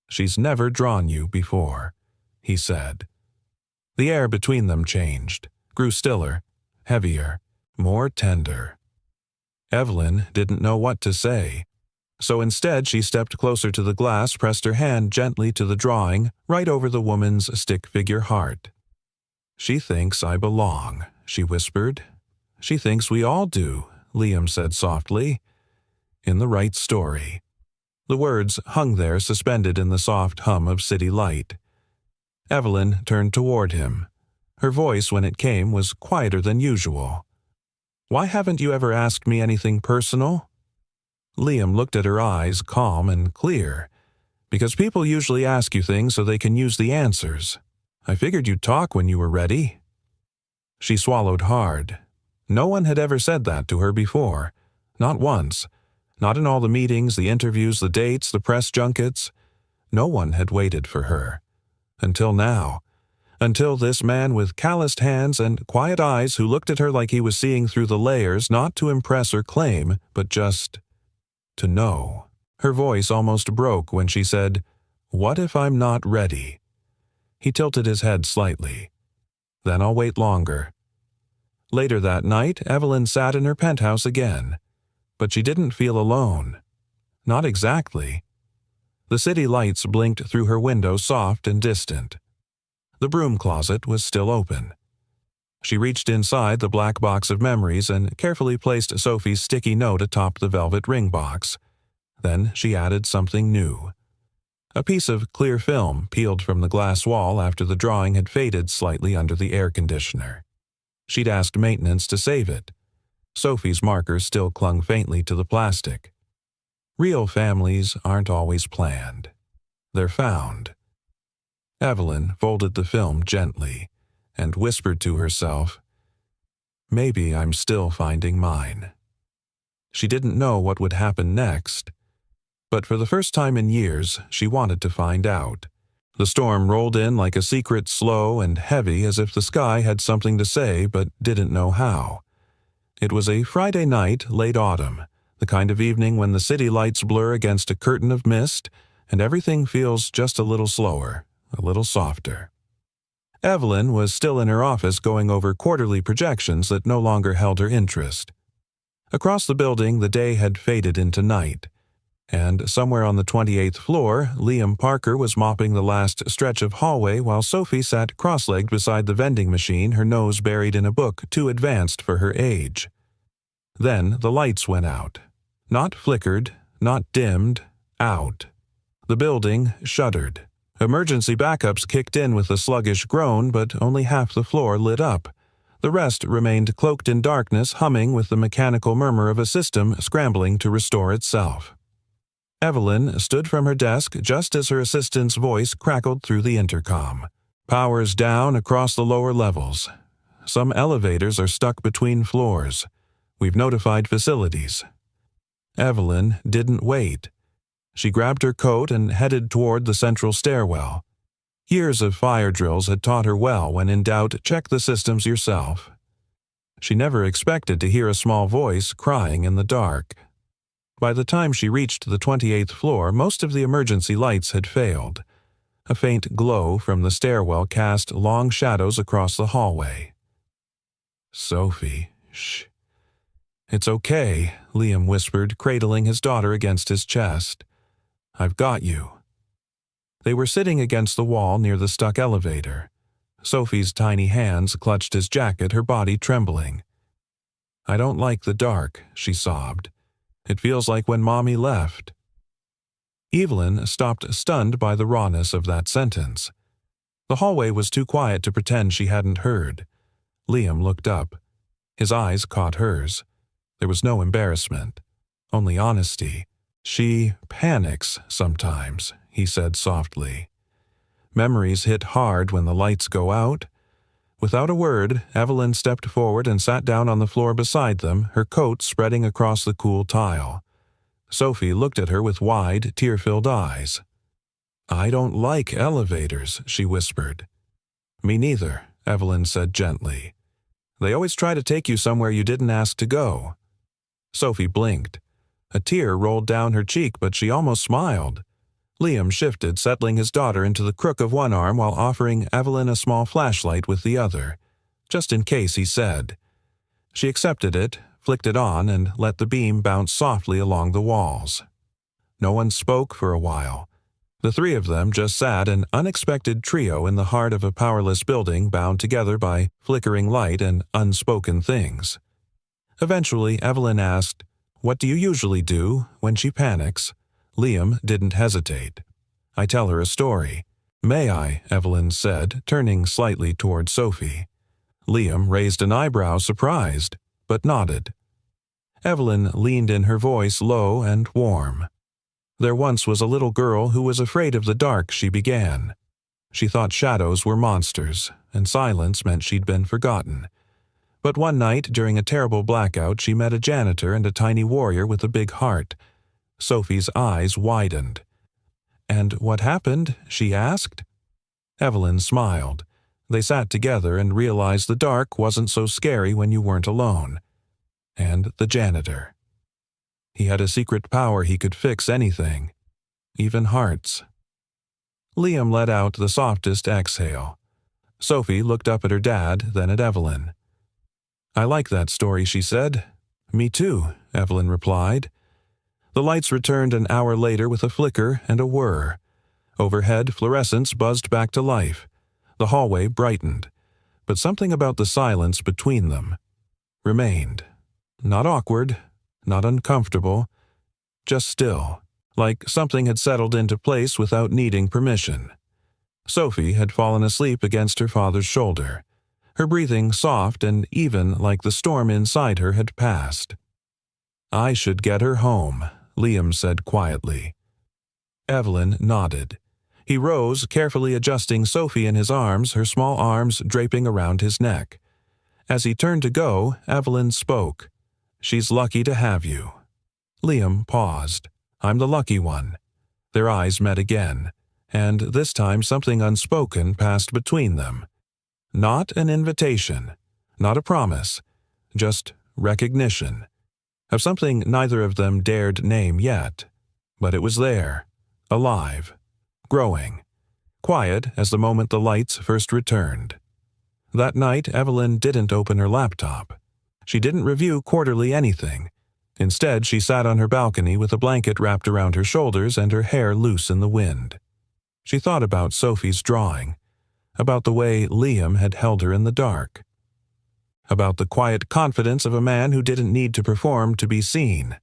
She's never drawn you before, he said. The air between them changed, grew stiller, heavier, more tender. Evelyn didn't know what to say, so instead she stepped closer to the glass, pressed her hand gently to the drawing, right over the woman's stick-figure heart. She thinks I belong, she whispered. She thinks we all do, Liam said softly. In the right story. The words hung there suspended in the soft hum of city light. Evelyn turned toward him. Her voice, when it came, was quieter than usual. Why haven't you ever asked me anything personal? Liam looked at her eyes, calm and clear. Because people usually ask you things so they can use the answers. I figured you'd talk when you were ready. She swallowed hard. No one had ever said that to her before. Not once. Not in all the meetings, the interviews, the dates, the press junkets. No one had waited for her. Until now. Until this man with calloused hands and quiet eyes who looked at her like he was seeing through the layers, not to impress or claim, but just to know. Her voice almost broke when she said, "What if I'm not ready?" He tilted his head slightly. Then I'll wait longer. Later that night, Evelyn sat in her penthouse again. But she didn't feel alone. Not exactly. The city lights blinked through her window, soft and distant. The broom closet was still open. She reached inside the black box of memories and carefully placed Sophie's sticky note atop the velvet ring box. Then she added something new. A piece of clear film peeled from the glass wall after the drawing had faded slightly under the air conditioner. She'd asked maintenance to save it. Sophie's marker still clung faintly to the plastic. Real families aren't always planned. They're found. Evelyn folded the film gently and whispered to herself, "Maybe I'm still finding mine." She didn't know what would happen next, but for the first time in years, she wanted to find out. The storm rolled in like a secret, slow and heavy, as if the sky had something to say but didn't know how. It was a Friday night, late autumn, the kind of evening when the city lights blur against a curtain of mist and everything feels just a little slower, a little softer. Evelyn was still in her office going over quarterly projections that no longer held her interest. Across the building, the day had faded into night, and somewhere on the 28th floor, Liam Parker was mopping the last stretch of hallway while Sophie sat cross-legged beside the vending machine, her nose buried in a book too advanced for her age. Then the lights went out. Not flickered, not dimmed, out. The building shuddered. Emergency backups kicked in with a sluggish groan, but only half the floor lit up. The rest remained cloaked in darkness, humming with the mechanical murmur of a system scrambling to restore itself. Evelyn stood from her desk just as her assistant's voice crackled through the intercom. "Power's down across the lower levels. Some elevators are stuck between floors. We've notified facilities." Evelyn didn't wait. She grabbed her coat and headed toward the central stairwell. Years of fire drills had taught her well, when in doubt, check the systems yourself. She never expected to hear a small voice crying in the dark. By the time she reached the 28th floor, most of the emergency lights had failed. A faint glow from the stairwell cast long shadows across the hallway. "Sophie, shh." "It's okay," Liam whispered, cradling his daughter against his chest. "I've got you." They were sitting against the wall near the stuck elevator. Sophie's tiny hands clutched his jacket, her body trembling. "I don't like the dark," she sobbed. "It feels like when Mommy left." Evelyn stopped, stunned by the rawness of that sentence. The hallway was too quiet to pretend she hadn't heard. Liam looked up. His eyes caught hers. There was no embarrassment, only honesty. "She panics sometimes," he said softly. "Memories hit hard when the lights go out." Without a word, Evelyn stepped forward and sat down on the floor beside them, her coat spreading across the cool tile. Sophie looked at her with wide, tear-filled eyes. "I don't like elevators," she whispered. "Me neither," Evelyn said gently. "They always try to take you somewhere you didn't ask to go." Sophie blinked. A tear rolled down her cheek, but she almost smiled. Liam shifted, settling his daughter into the crook of one arm while offering Evelyn a small flashlight with the other. "Just in case," he said. She accepted it, flicked it on, and let the beam bounce softly along the walls. No one spoke for a while. The three of them just sat, an unexpected trio in the heart of a powerless building bound together by flickering light and unspoken things. Eventually, Evelyn asked, "What do you usually do when she panics?" Liam didn't hesitate. "I tell her a story." "May I?" Evelyn said, turning slightly toward Sophie. Liam raised an eyebrow, surprised, but nodded. Evelyn leaned in, her voice low and warm. "There once was a little girl who was afraid of the dark," she began. She thought shadows were monsters, and silence meant she'd been forgotten. But one night, during a terrible blackout, she met a janitor and a tiny warrior with a big heart. Sophie's eyes widened. "And what happened?" she asked. Evelyn smiled. They sat together and realized the dark wasn't so scary when you weren't alone. And the janitor. He had a secret power. He could fix anything, even hearts. Liam let out the softest exhale. Sophie looked up at her dad, then at Evelyn. "I like that story," she said. "Me too," Evelyn replied. The lights returned an hour later with a flicker and a whir. Overhead, fluorescence buzzed back to life. The hallway brightened. But something about the silence between them remained. Not awkward, not uncomfortable, just still, like something had settled into place without needing permission. Sophie had fallen asleep against her father's shoulder, her breathing soft and even, like the storm inside her had passed. "I should get her home," Liam said quietly. Evelyn nodded. He rose, carefully adjusting Sophie in his arms, her small arms draping around his neck. As he turned to go, Evelyn spoke. "She's lucky to have you." Liam paused. "I'm the lucky one." Their eyes met again, and this time something unspoken passed between them. Not an invitation, not a promise, just recognition of something neither of them dared name yet. But it was there, alive, growing, quiet as the moment the lights first returned. That night, Evelyn didn't open her laptop. She didn't review quarterly anything. Instead, she sat on her balcony with a blanket wrapped around her shoulders and her hair loose in the wind. She thought about Sophie's drawing, about the way Liam had held her in the dark, about the quiet confidence of a man who didn't need to perform to be seen.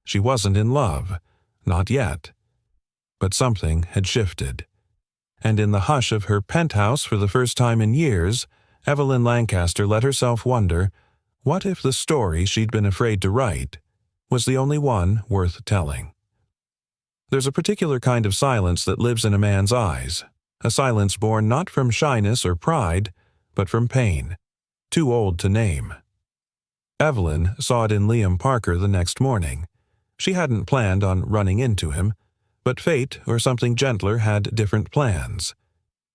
She wasn't in love, not yet. But something had shifted. And in the hush of her penthouse for the first time in years, Evelyn Lancaster let herself wonder, what if the story she'd been afraid to write was the only one worth telling? There's a particular kind of silence that lives in a man's eyes, a silence born not from shyness or pride, but from pain, too old to name. Evelyn saw it in Liam Parker the next morning. She hadn't planned on running into him, but fate or something gentler had different plans.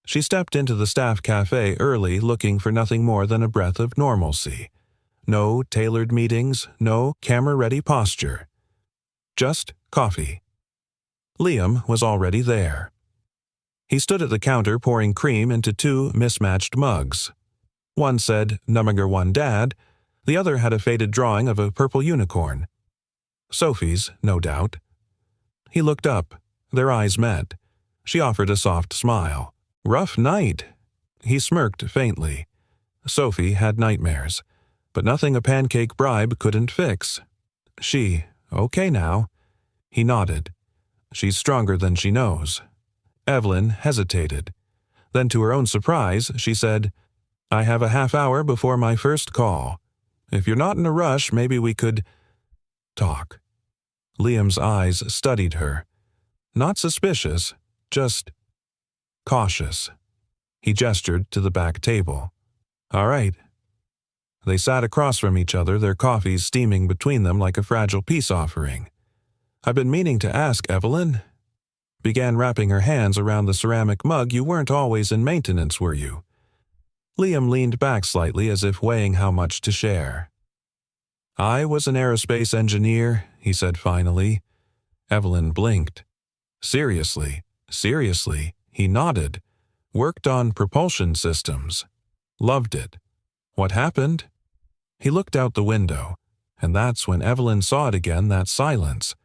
She stepped into the staff cafe early looking for nothing more than a breath of normalcy. No tailored meetings, no camera-ready posture. Just coffee. Liam was already there. He stood at the counter pouring cream into two mismatched mugs. One said, "Number 1 Dad," the other had a faded drawing of a purple unicorn. Sophie's, no doubt. He looked up. Their eyes met. She offered a soft smile. "Rough night." He smirked faintly. Sophie had nightmares, but nothing a pancake bribe couldn't fix. She, "Okay now." He nodded. "She's stronger than she knows." Evelyn hesitated. Then, to her own surprise, she said, "I have a half hour before my first call. If you're not in a rush, maybe we could talk." Liam's eyes studied her. Not suspicious, just cautious. He gestured to the back table. "All right." They sat across from each other, their coffees steaming between them like a fragile peace offering. "I've been meaning to ask, Evelyn." Began wrapping her hands around the ceramic mug. "You weren't always in maintenance, were you?" Liam leaned back slightly as if weighing how much to share. "I was an aerospace engineer," he said finally. Evelyn blinked. "Seriously, seriously," he nodded. "Worked on propulsion systems. Loved it. What happened?" He looked out the window, and that's when Evelyn saw it again, that silence,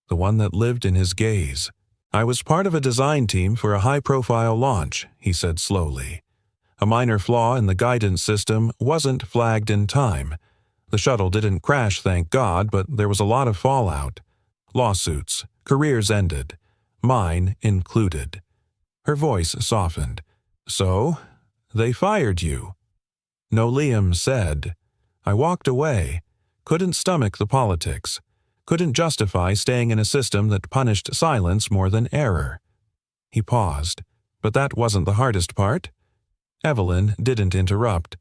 the one that lived in his gaze. "I was part of a design team for a high-profile launch," he said slowly. "A minor flaw in the guidance system wasn't flagged in time. The shuttle didn't crash, thank God, but there was a lot of fallout. Lawsuits, careers ended, mine included." Her voice softened. "So, they fired you?" "No," Liam said. "I walked away. Couldn't stomach the politics. Couldn't justify staying in a system that punished silence more than error." He paused. "But that wasn't the hardest part." Evelyn didn't interrupt.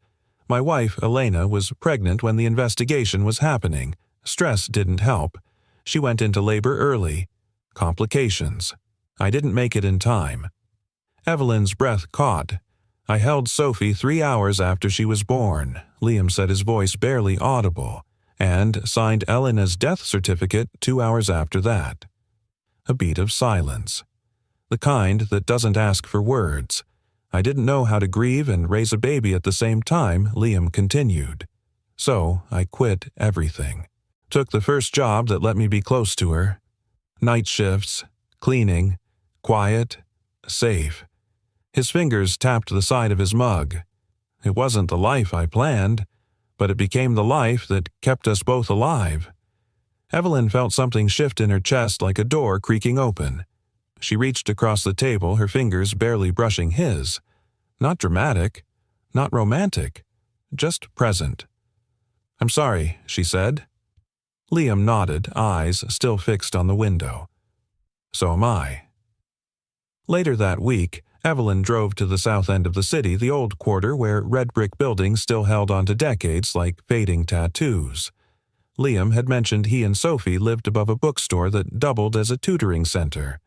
"My wife, Elena, was pregnant when the investigation was happening. Stress didn't help. She went into labor early. Complications. I didn't make it in time." Evelyn's breath caught. "I held Sophie 3 hours after she was born," Liam said, his voice barely audible, "and signed Elena's death certificate 2 hours after that." A beat of silence. The kind that doesn't ask for words. "I didn't know how to grieve and raise a baby at the same time," Liam continued. "So I quit everything. Took the first job that let me be close to her. Night shifts, cleaning, quiet, safe." His fingers tapped the side of his mug. "It wasn't the life I planned, but it became the life that kept us both alive." Evelyn felt something shift in her chest like a door creaking open. She reached across the table, her fingers barely brushing his. Not dramatic, not romantic, just present. "I'm sorry," she said. Liam nodded, eyes still fixed on the window. "So am I." Later that week, Evelyn drove to the south end of the city, the old quarter where red brick buildings still held on to decades like fading tattoos. Liam had mentioned he and Sophie lived above a bookstore that doubled as a tutoring center.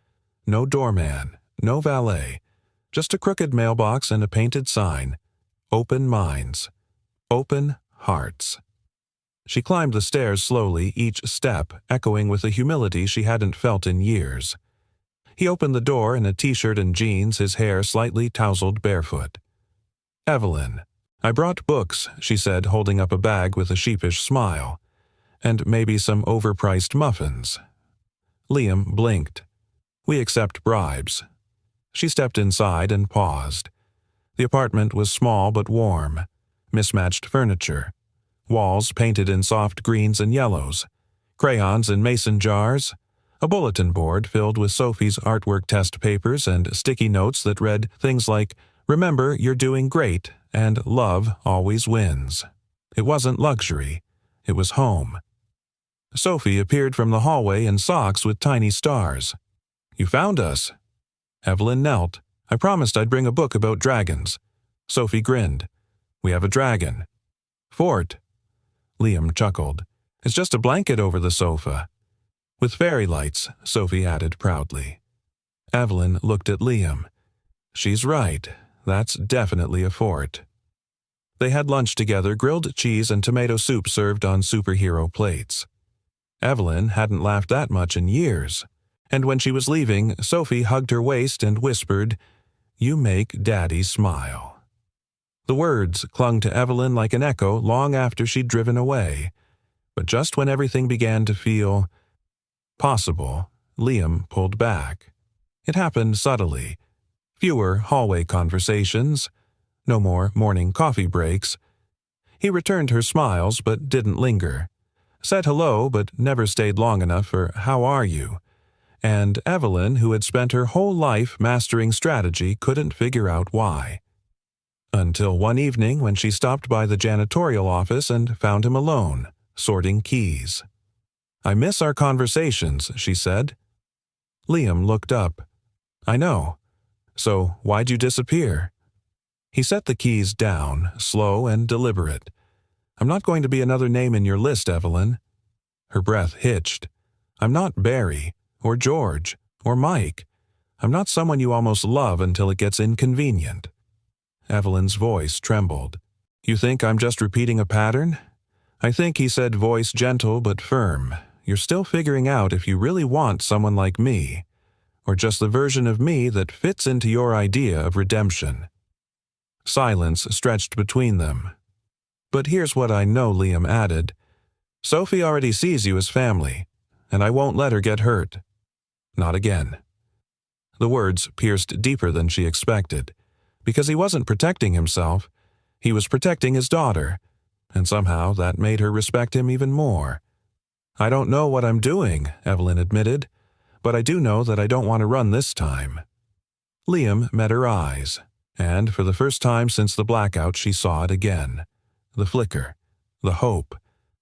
No doorman, no valet, just a crooked mailbox and a painted sign. Open minds. Open hearts. She climbed the stairs slowly, each step echoing with a humility she hadn't felt in years. He opened the door in a t-shirt and jeans, his hair slightly tousled barefoot. "Evelyn, I brought books," she said, holding up a bag with a sheepish smile. "And maybe some overpriced muffins." Liam blinked. "We accept bribes." She stepped inside and paused. The apartment was small but warm. Mismatched furniture. Walls painted in soft greens and yellows. Crayons in mason jars. A bulletin board filled with Sophie's artwork test papers and sticky notes that read things like, Remember, you're doing great, and love always wins. It wasn't luxury. It was home. Sophie appeared from the hallway in socks with tiny stars. You found us. Evelyn knelt. I promised I'd bring a book about dragons. Sophie grinned. We have a dragon. Fort. Liam chuckled. It's just a blanket over the sofa. With fairy lights, Sophie added proudly. Evelyn looked at Liam. She's right. That's definitely a fort. They had lunch together, grilled cheese and tomato soup served on superhero plates. Evelyn hadn't laughed that much in years, and when she was leaving, Sophie hugged her waist and whispered, "You make Daddy smile." The words clung to Evelyn like an echo long after she'd driven away, but just when everything began to feel possible, Liam pulled back. It happened subtly. Fewer hallway conversations. No more morning coffee breaks. He returned her smiles but didn't linger. Said hello but never stayed long enough for "how are you?" And Evelyn, who had spent her whole life mastering strategy, couldn't figure out why. Until one evening when she stopped by the janitorial office and found him alone, sorting keys. "I miss our conversations," she said. Liam looked up. "I know. So why'd you disappear?" He set the keys down, slow and deliberate. "I'm not going to be another name in your list, Evelyn." Her breath hitched. "I'm not Barry, or George, or Mike. I'm not someone you almost love until it gets inconvenient." Evelyn's voice trembled. "You think I'm just repeating a pattern?" "I think," he said, voice gentle but firm, "you're still figuring out if you really want someone like me, or just the version of me that fits into your idea of redemption." Silence stretched between them. "But here's what I know," Liam added. "Sophie already sees you as family, and I won't let her get hurt. Not again." The words pierced deeper than she expected, because he wasn't protecting himself. He was protecting his daughter, and somehow that made her respect him even more. "I don't know what I'm doing," Evelyn admitted, "but I do know that I don't want to run this time." Liam met her eyes, and for the first time since the blackout she saw it again. The flicker, the hope,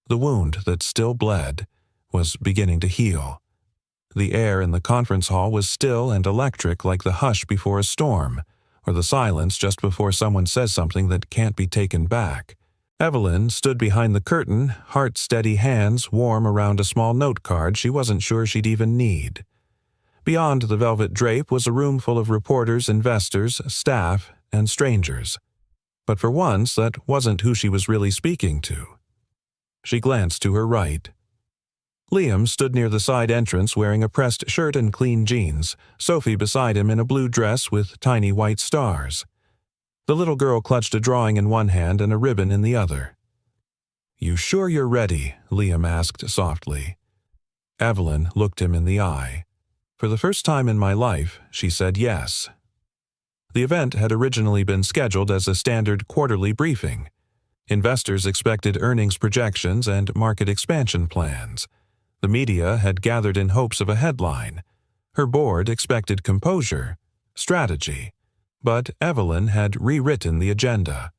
the wound that still bled, was beginning to heal. The air in the conference hall was still and electric like the hush before a storm, or the silence just before someone says something that can't be taken back. Evelyn stood behind the curtain, heart-steady hands warm around a small note card she wasn't sure she'd even need. Beyond the velvet drape was a room full of reporters, investors, staff, and strangers. But for once, that wasn't who she was really speaking to. She glanced to her right. Liam stood near the side entrance wearing a pressed shirt and clean jeans, Sophie beside him in a blue dress with tiny white stars. The little girl clutched a drawing in one hand and a ribbon in the other. "You sure you're ready?" Liam asked softly. Evelyn looked him in the eye. "For the first time in my life," she said yes. The event had originally been scheduled as a standard quarterly briefing. Investors expected earnings projections and market expansion plans. The media had gathered in hopes of a headline. Her board expected composure, strategy. But Evelyn had rewritten the agenda.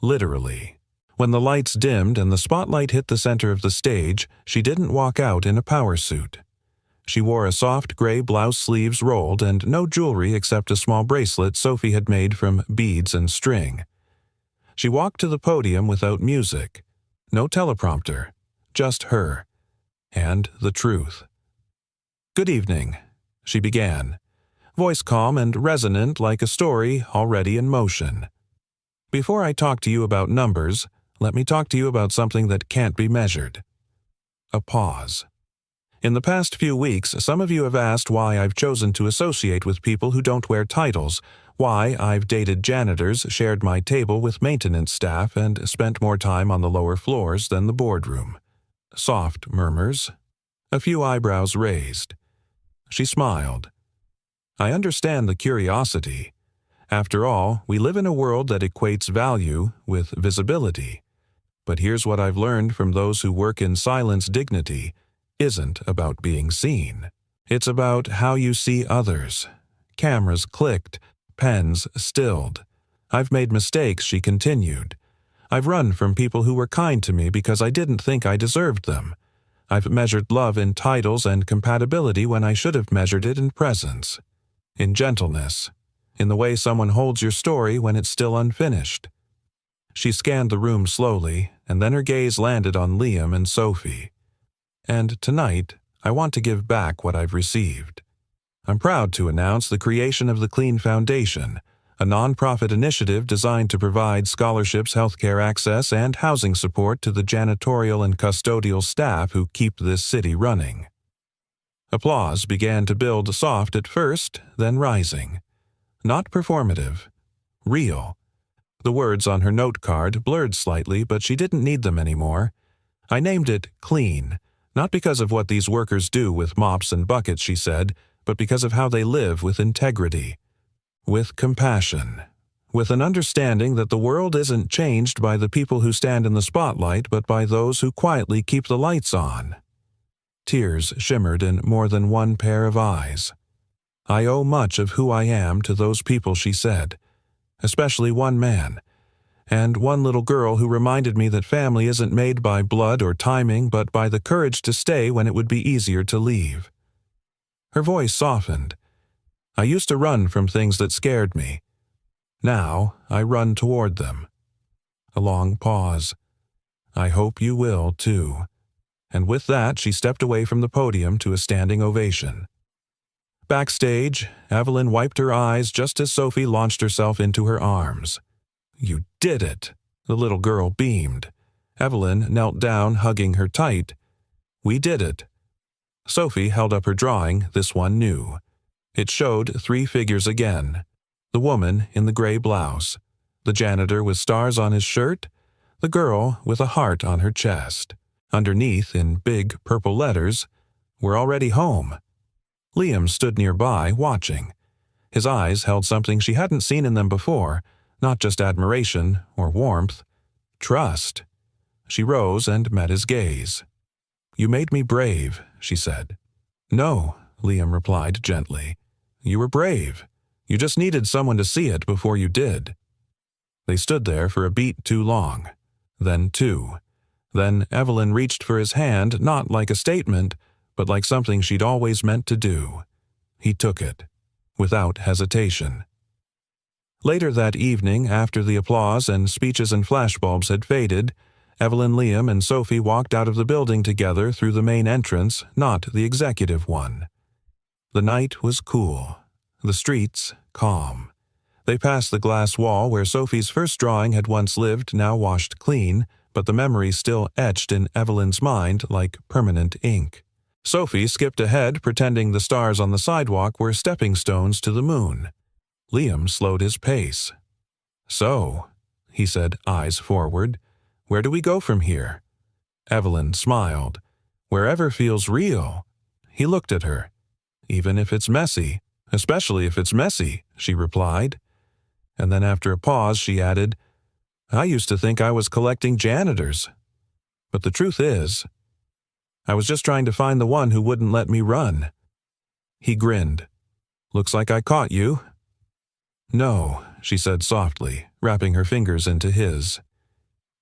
Literally. When the lights dimmed and the spotlight hit the center of the stage, she didn't walk out in a power suit. She wore a soft gray blouse, sleeves rolled, and no jewelry except a small bracelet Sophie had made from beads and string. She walked to the podium without music. No teleprompter. Just her. And the truth. "Good evening," she began, voice calm and resonant like a story already in motion. "Before I talk to you about numbers, let me talk to you about something that can't be measured." A pause. "In the past few weeks, some of you have asked why I've chosen to associate with people who don't wear titles, why I've dated janitors, shared my table with maintenance staff, and spent more time on the lower floors than the boardroom." Soft murmurs. A few eyebrows raised. She smiled. "I understand the curiosity. After all, we live in a world that equates value with visibility. But here's what I've learned from those who work in silence. Dignity isn't about being seen. It's about how you see others." Cameras clicked, pens stilled. I've made mistakes, she continued. I've run from people who were kind to me because I didn't think I deserved them. I've measured love in titles and compatibility when I should have measured it in presence, in gentleness, in the way someone holds your story when it's still unfinished. She scanned the room slowly, and then her gaze landed on Liam and Sophie. And tonight, I want to give back what I've received. I'm proud to announce the creation of the Clean Foundation, a nonprofit initiative designed to provide scholarships, healthcare access, and housing support to the janitorial and custodial staff who keep this city running. Applause began to build, soft at first, then rising. Not performative. Real. The words on her note card blurred slightly, but she didn't need them anymore. I named it Clean, not because of what these workers do with mops and buckets, she said, but because of how they live with integrity, with compassion, with an understanding that the world isn't changed by the people who stand in the spotlight, but by those who quietly keep the lights on. Tears shimmered in more than one pair of eyes. I owe much of who I am to those people, she said, especially one man, and one little girl who reminded me that family isn't made by blood or timing, but by the courage to stay when it would be easier to leave. Her voice softened. I used to run from things that scared me. Now I run toward them. A long pause. I hope you will, too. And with that, she stepped away from the podium to a standing ovation. Backstage, Evelyn wiped her eyes just as Sophie launched herself into her arms. You did it! The little girl beamed. Evelyn knelt down, hugging her tight. We did it. Sophie held up her drawing, this one new. It showed 3 figures again. The woman in the gray blouse, the janitor with stars on his shirt, the girl with a heart on her chest. Underneath, in big purple letters, "We're already home." Liam stood nearby, watching. His eyes held something she hadn't seen in them before, not just admiration or warmth, trust. She rose and met his gaze. You made me brave, she said. No, Liam replied gently. You were brave. You just needed someone to see it before you did. They stood there for a beat too long. Then 2. Then Evelyn reached for his hand, not like a statement, but like something she'd always meant to do. He took it, without hesitation. Later that evening, after the applause and speeches and flashbulbs had faded, Evelyn, Liam, and Sophie walked out of the building together through the main entrance, not the executive one. The night was cool, the streets calm. They passed the glass wall where Sophie's first drawing had once lived, now washed clean, but the memory still etched in Evelyn's mind like permanent ink. Sophie skipped ahead, pretending the stars on the sidewalk were stepping stones to the moon. Liam slowed his pace. So, he said, eyes forward, where do we go from here? Evelyn smiled. Wherever feels real. He looked at her. Even if it's messy, especially if it's messy, she replied. And then after a pause, she added, I used to think I was collecting janitors. But the truth is, I was just trying to find the one who wouldn't let me run. He grinned. Looks like I caught you. No, she said softly, wrapping her fingers into his.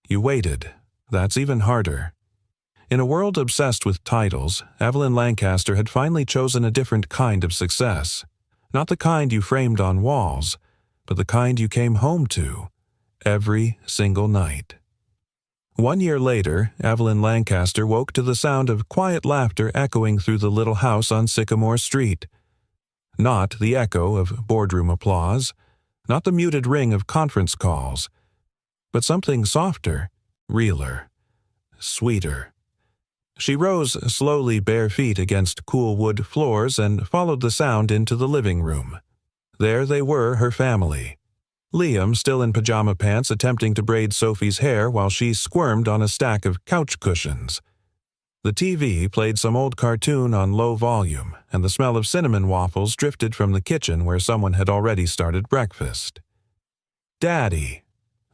You waited. That's even harder. In a world obsessed with titles, Evelyn Lancaster had finally chosen a different kind of success. Not the kind you framed on walls, but the kind you came home to, every single night. 1 year later, Evelyn Lancaster woke to the sound of quiet laughter echoing through the little house on Sycamore Street. Not the echo of boardroom applause, not the muted ring of conference calls, but something softer, realer, sweeter. She rose slowly, bare feet against cool wood floors, and followed the sound into the living room. There they were, her family. Liam, still in pajama pants, attempting to braid Sophie's hair while she squirmed on a stack of couch cushions. The TV played some old cartoon on low volume, and the smell of cinnamon waffles drifted from the kitchen where someone had already started breakfast. Daddy,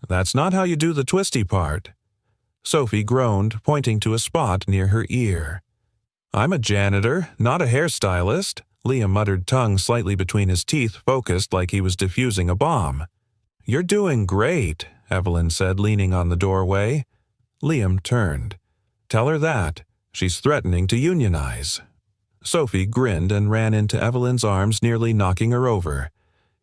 that's not how you do the twisty part. Sophie groaned, pointing to a spot near her ear. I'm a janitor, not a hairstylist, Liam muttered, tongue slightly between his teeth, focused like he was defusing a bomb. "You're doing great," Evelyn said, leaning on the doorway. Liam turned. "Tell her that. She's threatening to unionize." Sophie grinned and ran into Evelyn's arms, nearly knocking her over.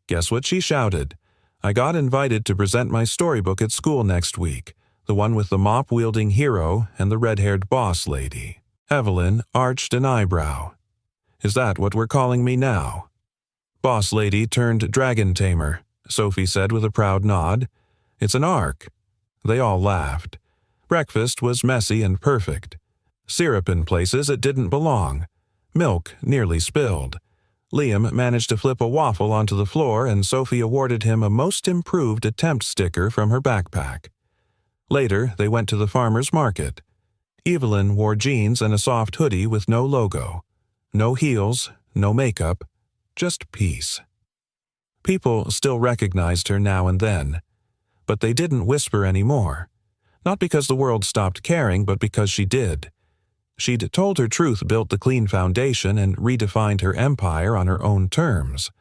Guess what she shouted? "I got invited to present my storybook at school next week, the one with the mop-wielding hero and the red-haired boss lady." Evelyn arched an eyebrow. "Is that what we're calling me now?" "Boss lady turned dragon tamer," Sophie said with a proud nod. "It's an arc." They all laughed. Breakfast was messy and perfect. Syrup in places it didn't belong. Milk nearly spilled. Liam managed to flip a waffle onto the floor, and Sophie awarded him a most improved attempt sticker from her backpack. Later, they went to the farmer's market. Evelyn wore jeans and a soft hoodie with no logo. No heels, no makeup, just peace. People still recognized her now and then, but they didn't whisper anymore. Not because the world stopped caring, but because she did. She'd told her truth, built the clean foundation, and redefined her empire on her own terms.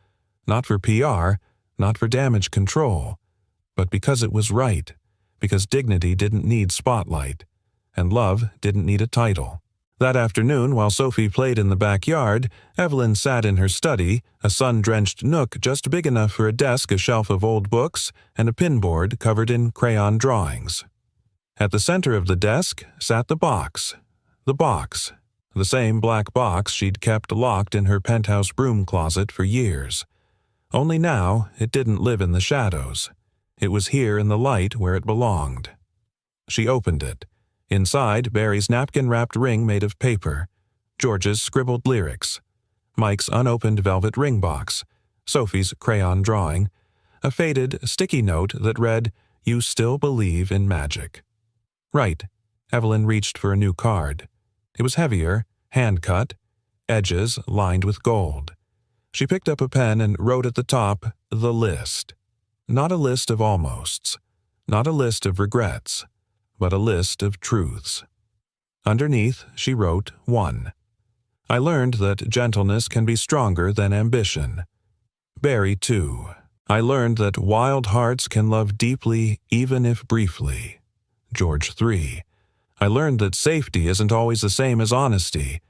Not for PR, not for damage control, but because it was right, because dignity didn't need spotlight, and love didn't need a title. That afternoon, while Sophie played in the backyard, Evelyn sat in her study, a sun-drenched nook just big enough for a desk, a shelf of old books, and a pinboard covered in crayon drawings. At the center of the desk sat the box. The same black box she'd kept locked in her penthouse broom closet for years. Only now it didn't live in the shadows. It was here in the light where it belonged. She opened it. Inside, Barry's napkin-wrapped ring made of paper, George's scribbled lyrics, Mike's unopened velvet ring box, Sophie's crayon drawing, a faded, sticky note that read, "You still believe in magic." Right. Evelyn reached for a new card. It was heavier, hand-cut, edges lined with gold. She picked up a pen and wrote at the top, "The list." Not a list of almosts, not a list of regrets, but a list of truths. Underneath, she wrote 1. I learned that gentleness can be stronger than ambition. Barry 2. I learned that wild hearts can love deeply even if briefly. George 3. I learned that safety isn't always the same as honesty.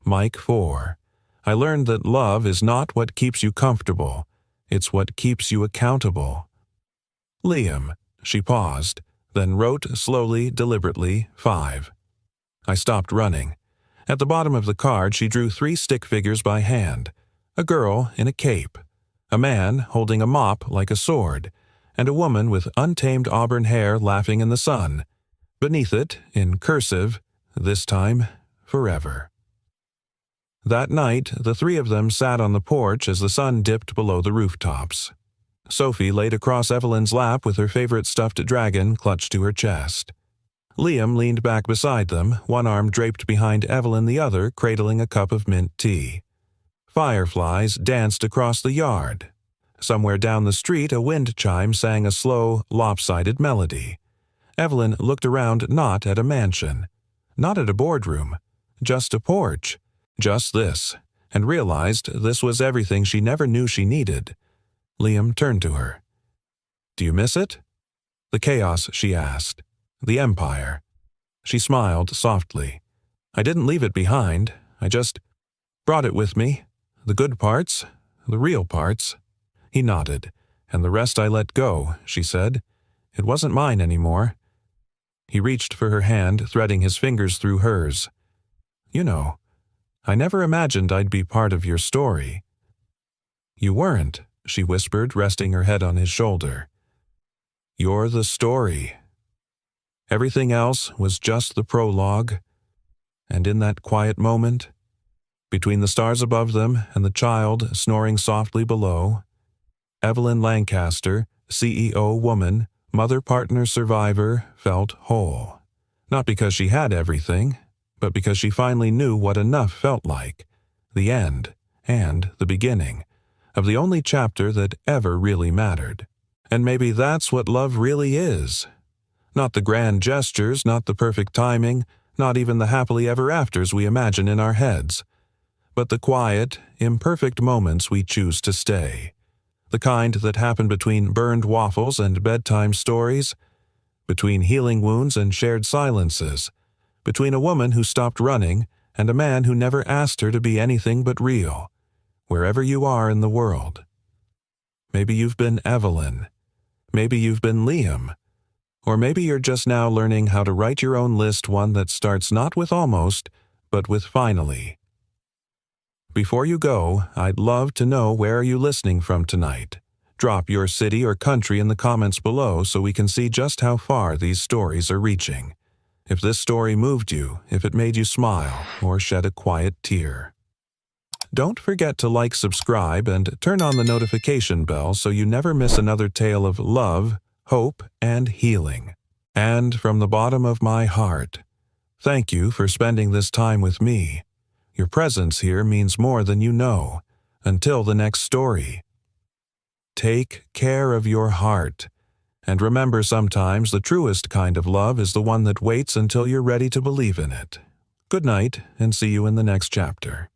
Mike 4. I learned that love is not what keeps you comfortable, it's what keeps you accountable. Liam, she paused, then wrote slowly, deliberately, 5. I stopped running. At the bottom of the card she drew 3 stick figures by hand, a girl in a cape, a man holding a mop like a sword, and a woman with untamed auburn hair laughing in the sun. Beneath it, in cursive, this time, forever. That night, the 3 of them sat on the porch as the sun dipped below the rooftops. Sophie laid across Evelyn's lap with her favorite stuffed dragon clutched to her chest. Liam leaned back beside them, one arm draped behind Evelyn, the other cradling a cup of mint tea. Fireflies danced across the yard. Somewhere down the street, a wind chime sang a slow, lopsided melody. Evelyn looked around, not at a mansion, not at a boardroom, just a porch, just this, and realized this was everything she never knew she needed. Liam turned to her. "Do you miss it?" "The chaos," she asked. "The empire." She smiled softly. "I didn't leave it behind. I just brought it with me. The good parts, the real parts." He nodded. "And the rest I let go," she said. "It wasn't mine anymore." He reached for her hand, threading his fingers through hers. "You know, I never imagined I'd be part of your story." "You weren't," she whispered, resting her head on his shoulder. "You're the story. Everything else was just the prologue." And in that quiet moment, between the stars above them and the child snoring softly below, Evelyn Lancaster, CEO woman, mother-partner survivor, felt whole. Not because she had everything, but because she finally knew what enough felt like, the end and the beginning of the only chapter that ever really mattered. And maybe that's what love really is. Not the grand gestures, not the perfect timing, not even the happily ever afters we imagine in our heads, but the quiet, imperfect moments we choose to stay. The kind that happen between burned waffles and bedtime stories, between healing wounds and shared silences, between a woman who stopped running and a man who never asked her to be anything but real, wherever you are in the world. Maybe you've been Evelyn. Maybe you've been Liam. Or maybe you're just now learning how to write your own list, one that starts not with almost, but with finally. Before you go, I'd love to know where are you listening from tonight. Drop your city or country in the comments below so we can see just how far these stories are reaching. If this story moved you, if it made you smile, or shed a quiet tear. Don't forget to like, subscribe, and turn on the notification bell so you never miss another tale of love, hope, and healing. And from the bottom of my heart, thank you for spending this time with me. Your presence here means more than you know. Until the next story. Take care of your heart. And remember, sometimes the truest kind of love is the one that waits until you're ready to believe in it. Good night, and see you in the next chapter.